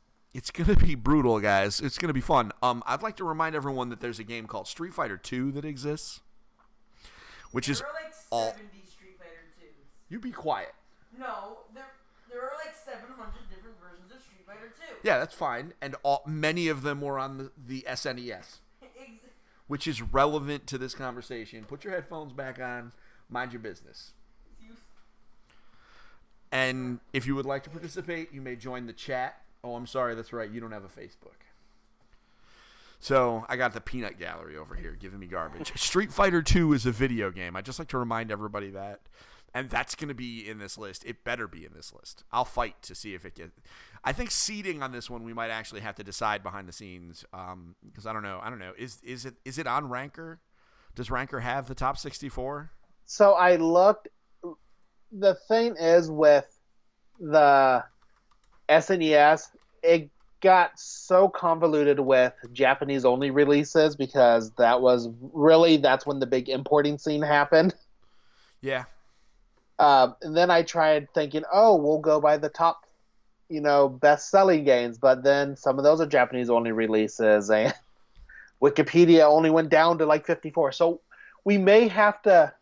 going to be brutal, guys. It's going to be fun. I'd like to remind everyone that there's a game called Street Fighter 2 that exists, which there is are like all. 70 Street Fighter 2s. You be quiet. No, there are like 700 different versions of Street Fighter 2. Yeah, that's fine. And many of them were on the SNES, which is relevant to this conversation. Put your headphones back on. Mind your business. And if you would like to participate, you may join the chat. Oh, I'm sorry. That's right. You don't have a Facebook. So I got the peanut gallery over here giving me garbage. Street Fighter 2 is a video game. I'd just like to remind everybody that. And that's going to be in this list. It better be in this list. I'll fight to see if it gets. I think seeding on this one we might actually have to decide behind the scenes because I don't know. Is it on Ranker? Does Ranker have the top 64? So I looked. The thing is with the SNES, it got so convoluted with Japanese only releases because that's when the big importing scene happened. Yeah. And then I tried thinking, we'll go by the top, best-selling games, but then some of those are Japanese only releases, and Wikipedia only went down to like 54. So we may have to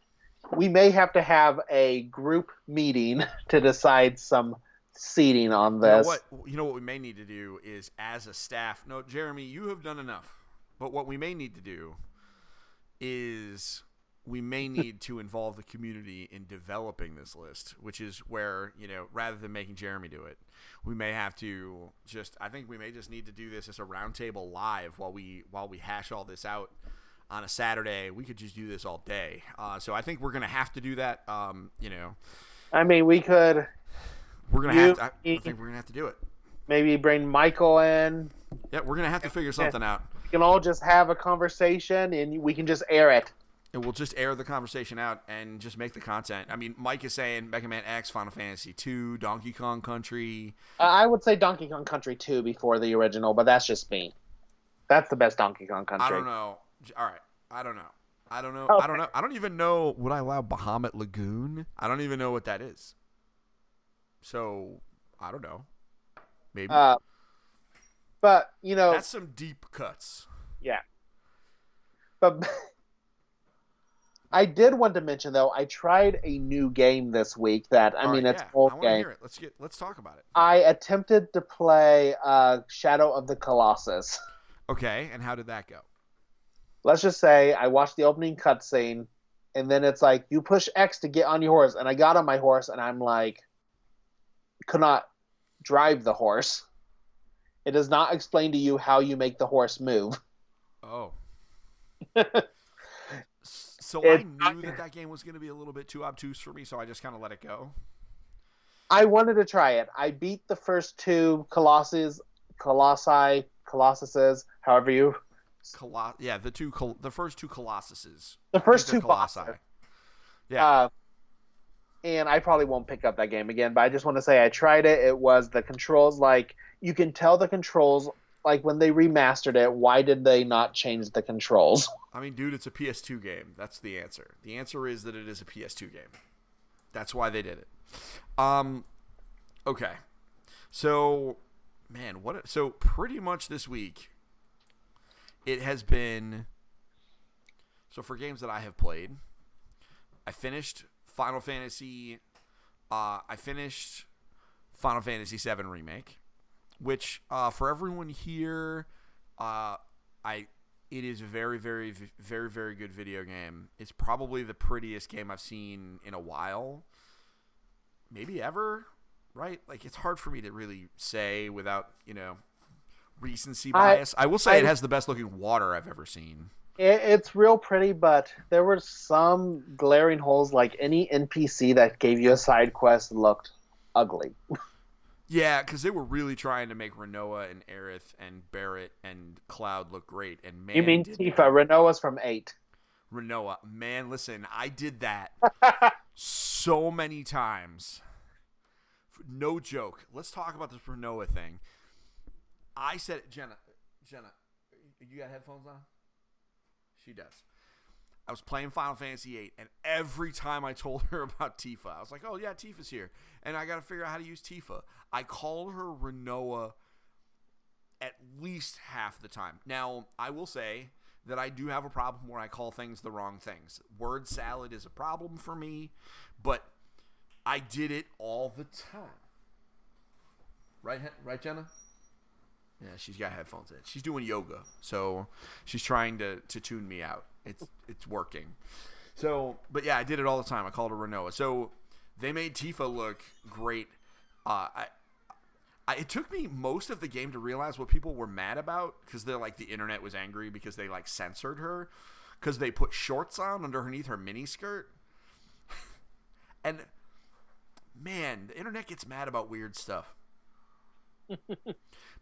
have a group meeting to decide some seating on this. You know what we may need to do is, as a staff. No, Jeremy, you have done enough. But what we may need to do is we may need to involve the community in developing this list, which is where, rather than making Jeremy do it, we may have to I think we may just need to do this as a roundtable live while we hash all this out on a Saturday. We could just do this all day. So I think we're going to have to do that. I mean, we could. We're going to have to. I think we're going to have to do it. Maybe bring Michael in. Yeah, we're going to have to figure something out. We can all just have a conversation and we can just air it. And we'll just air the conversation out and just make the content. I mean, Mike is saying Mega Man X, Final Fantasy 2, Donkey Kong Country. I would say Donkey Kong Country 2 before the original, but that's just me. That's the best Donkey Kong Country. I don't know. All right. I don't know. Okay. I don't know. I don't even know. Would I allow Bahamut Lagoon? I don't even know what that is. So, I don't know. Maybe. But, That's some deep cuts. Yeah. But I did want to mention, though, I tried a new game this week that, it's an old game. Hear it. Let's talk about it. I attempted to play Shadow of the Colossus. Okay, and how did that go? Let's just say I watched the opening cutscene, and then it's like, you push X to get on your horse, and I got on my horse, and I'm like, could not drive the horse. It does not explain to you how you make the horse move. Oh. So I knew that game was going to be a little bit too obtuse for me, so I just kind of let it go. I wanted to try it. I beat the first two Colossuses, however you... the first two Colossuses. The first two Colossi. Yeah. And I probably won't pick up that game again, but I just want to say I tried it. It was the controls, you can tell the controls, when they remastered it, why did they not change the controls? I mean, dude, it's a PS2 game. That's the answer. The answer is that it is a PS2 game. That's why they did it. Okay. So, man, so pretty much this week, it has been, so for games that I have played, I finished Final Fantasy VII Remake, which for everyone here, it is a very, very, very, very good video game. It's probably the prettiest game I've seen in a while, maybe ever, right? It's hard for me to really say without, recency bias. I will say it has the best looking water I've ever seen. It's real pretty, but there were some glaring holes, any NPC that gave you a side quest looked ugly. Yeah, because they were really trying to make Renoa and Aerith and Barrett and Cloud look great. And man, you mean Tifa? Renoa's from 8. Renoa. Man, listen, I did that so many times. No joke. Let's talk about this Renoa thing. I said, Jenna, you got headphones on? She does. I was playing Final Fantasy VIII, and every time I told her about Tifa, I was like, oh, yeah, Tifa's here, and I got to figure out how to use Tifa. I called her Renoa at least half the time. Now, I will say that I do have a problem where I call things the wrong things. Word salad is a problem for me, but I did it all the time. Right, Jenna? Yeah, she's got headphones in. She's doing yoga, so she's trying to tune me out. It's working. So, but yeah, I did it all the time. I called her Renoa. So they made Tifa look great. It took me most of the game to realize what people were mad about, because they're like, the internet was angry because they like censored her because they put shorts on underneath her miniskirt. And man, the internet gets mad about weird stuff.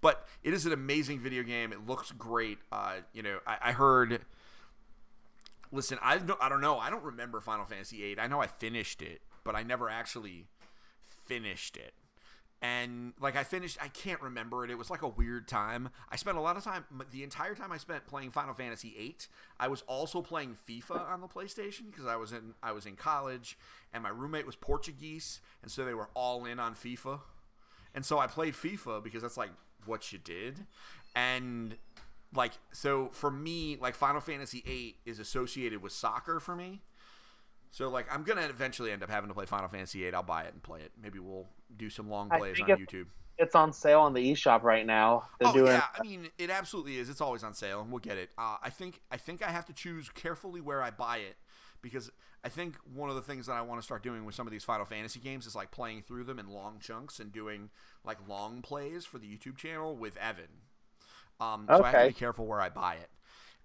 But it is an amazing video game. It looks great. I heard. Listen, I don't know. I don't remember Final Fantasy VIII. I know I finished it, but I never actually finished it. And like I can't remember it. It was like a weird time. I spent a lot of time. The entire time I spent playing Final Fantasy VIII, I was also playing FIFA on the PlayStation because I was in college, and my roommate was Portuguese, and so they were all in on FIFA. And so I played FIFA because that's like what you did. And like, so for me, like Final Fantasy VIII is associated with soccer for me. So like, I'm going to eventually end up having to play Final Fantasy VIII. I'll buy it and play it. Maybe we'll do some long plays on YouTube. It's on sale on the eShop right now. Yeah, I mean, it absolutely is. It's always on sale, and we'll get it. I think I have to choose carefully where I buy it, because I think one of the things that I want to start doing with some of these Final Fantasy games is like playing through them in long chunks and doing like long plays for the YouTube channel with Evan. So I have to be careful where I buy it.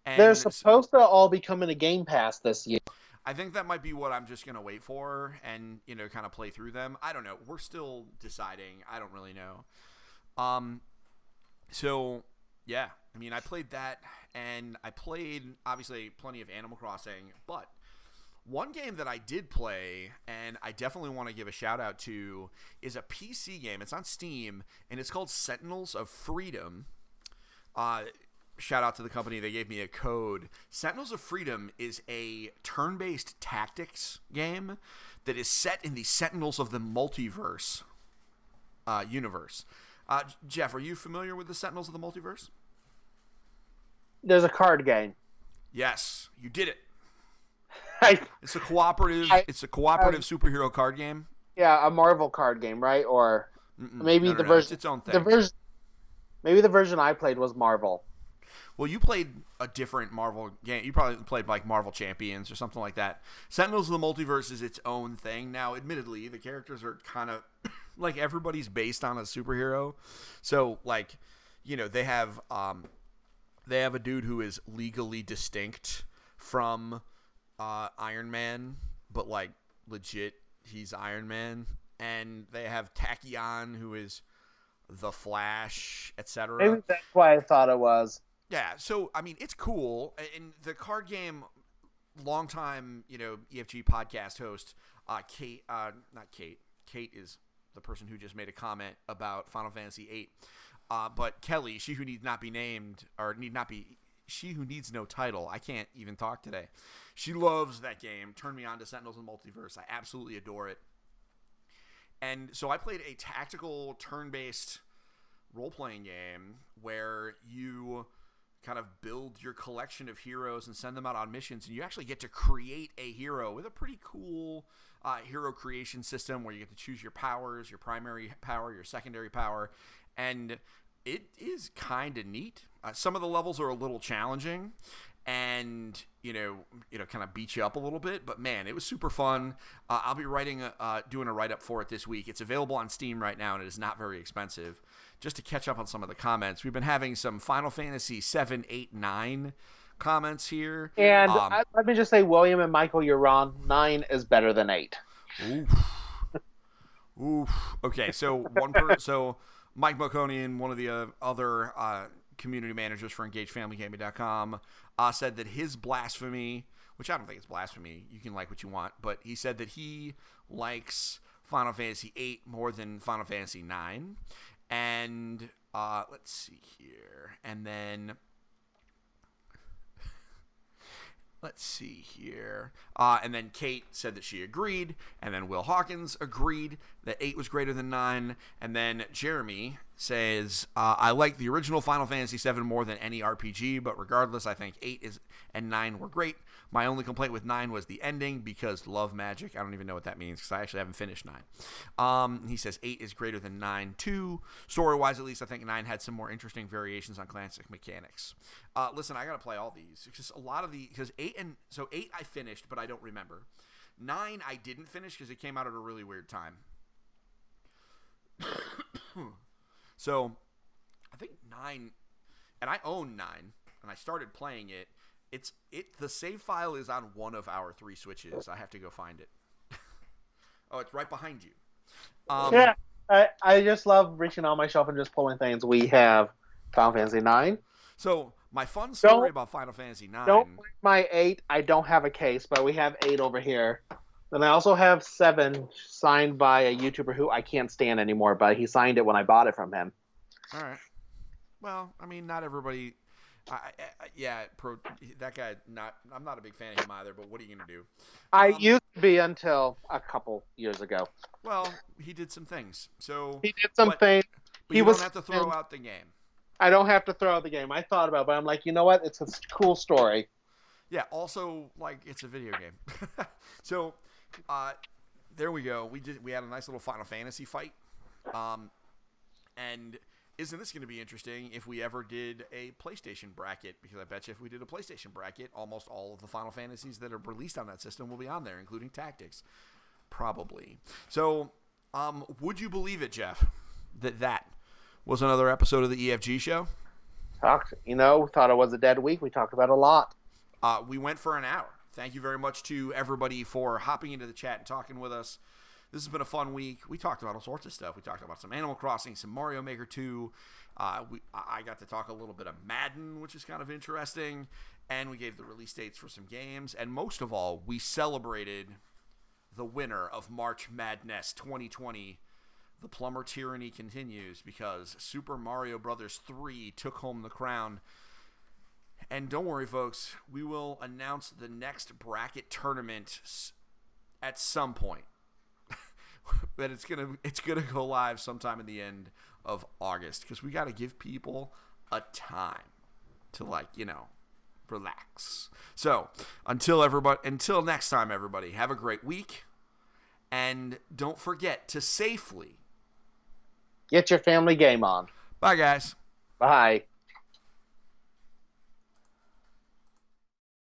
And they're supposed to all be coming to Game Pass this year. I think that might be what I'm just going to wait for and, kind of play through them. I don't know. We're still deciding. I don't really know. So, yeah. I mean, I played that, and I played, obviously, plenty of Animal Crossing, but one game that I did play, and I definitely want to give a shout-out to, is a PC game. It's on Steam, and it's called Sentinels of Freedom. Shout out to the company. They gave me a code. Sentinels of Freedom is a turn-based tactics game that is set in the Sentinels of the Multiverse universe. Jeff, are you familiar with the Sentinels of the Multiverse? There's a card game. Yes, you did it. It's a cooperative superhero card game. Yeah, a Marvel card game, right? Or maybe the version. It's its own thing. Maybe the version I played was Marvel. Well, you played a different Marvel game. You probably played like Marvel Champions or something like that. Sentinels of the Multiverse is its own thing. Now, admittedly, the characters are kind of like everybody's based on a superhero. So, like, they have a dude who is legally distinct from Iron Man, but like legit, he's Iron Man. And they have Tachyon, who is the Flash, etc. Maybe that's why I thought it was. Yeah, so, I mean, it's cool. In the card game, longtime, EFG podcast host, Kate is the person who just made a comment about Final Fantasy VIII. But Kelly, she who need not be named, or she who needs no title, I can't even talk today. She loves that game. Turned me on to Sentinels of the Multiverse. I absolutely adore it. And so I played a tactical turn-based role-playing game where you kind of build your collection of heroes and send them out on missions, and you actually get to create a hero with a pretty cool hero creation system where you get to choose your powers, your primary power, your secondary power, and it is kind of neat. Some of the levels are a little challenging and kind of beat you up a little bit, but man, it was super fun. I'll be doing a write-up for it this week. It's available on Steam right now, and it is not very expensive. Just to catch up on some of the comments, we've been having some Final Fantasy 7, 8, 9 comments here. And let me just say, William and Michael, you're wrong. 9 is better than 8. Oof. Okay, so so Mike Moconian, one of the other community managers for EngageFamilyGaming.com, said that his blasphemy, which I don't think it's blasphemy, you can like what you want, but he said that he likes Final Fantasy 8 more than Final Fantasy 9. And let's see here. And then Let's see here. And then Kate said that she agreed. And then Will Hawkins agreed that 8 was greater than 9. And then Jeremy says, I like the original Final Fantasy VII more than any RPG, but regardless, I think 8 and 9 were great. My only complaint with 9 was the ending because love magic. I don't even know what that means because I actually haven't finished 9. He says 8 is greater than 9 too. Story-wise, at least, I think 9 had some more interesting variations on classic mechanics. Listen, I got to play all these because because 8 I finished, but I don't remember. 9 I didn't finish because it came out at a really weird time. So I think 9, and I own 9, and I started playing it. The save file is on one of our 3 Switches. I have to go find it. Oh, it's right behind you. Yeah, I just love reaching on my shelf and just pulling things. We have Final Fantasy 9. So my fun story about Final Fantasy 9. Don't mind my 8. I don't have a case, but we have 8 over here. Then I also have 7 signed by a YouTuber who I can't stand anymore, but he signed it when I bought it from him. All right. Well, I mean, not everybody. That guy. I'm not a big fan of him either. But what are you gonna do? I used to be until a couple years ago. Well, he did some things. So he did some things. But you don't have to throw out the game. I don't have to throw out the game. I thought about it, but I'm like, you know what? It's a cool story. Yeah. Also, like, it's a video game. So, there we go. We had a nice little Final Fantasy fight. And isn't this going to be interesting if we ever did a PlayStation bracket? Because I bet you if we did a PlayStation bracket, almost all of the Final Fantasies that are released on that system will be on there, including Tactics. Probably. So, would you believe it, Jeff, that was another episode of the EFG show? Thought it was a dead week. We talked about a lot. We went for an hour. Thank you very much to everybody for hopping into the chat and talking with us. This has been a fun week. We talked about all sorts of stuff. We talked about some Animal Crossing, some Mario Maker 2. I got to talk a little bit of Madden, which is kind of interesting. And we gave the release dates for some games. And most of all, we celebrated the winner of March Madness 2020. The Plumber Tyranny continues because Super Mario Bros. 3 took home the crown. And don't worry, folks. We will announce the next bracket tournament at some point. But it's gonna go live sometime in the end of August because we got to give people a time to relax. So until next time, everybody, have a great week, and don't forget to safely get your family game on. Bye, guys. Bye.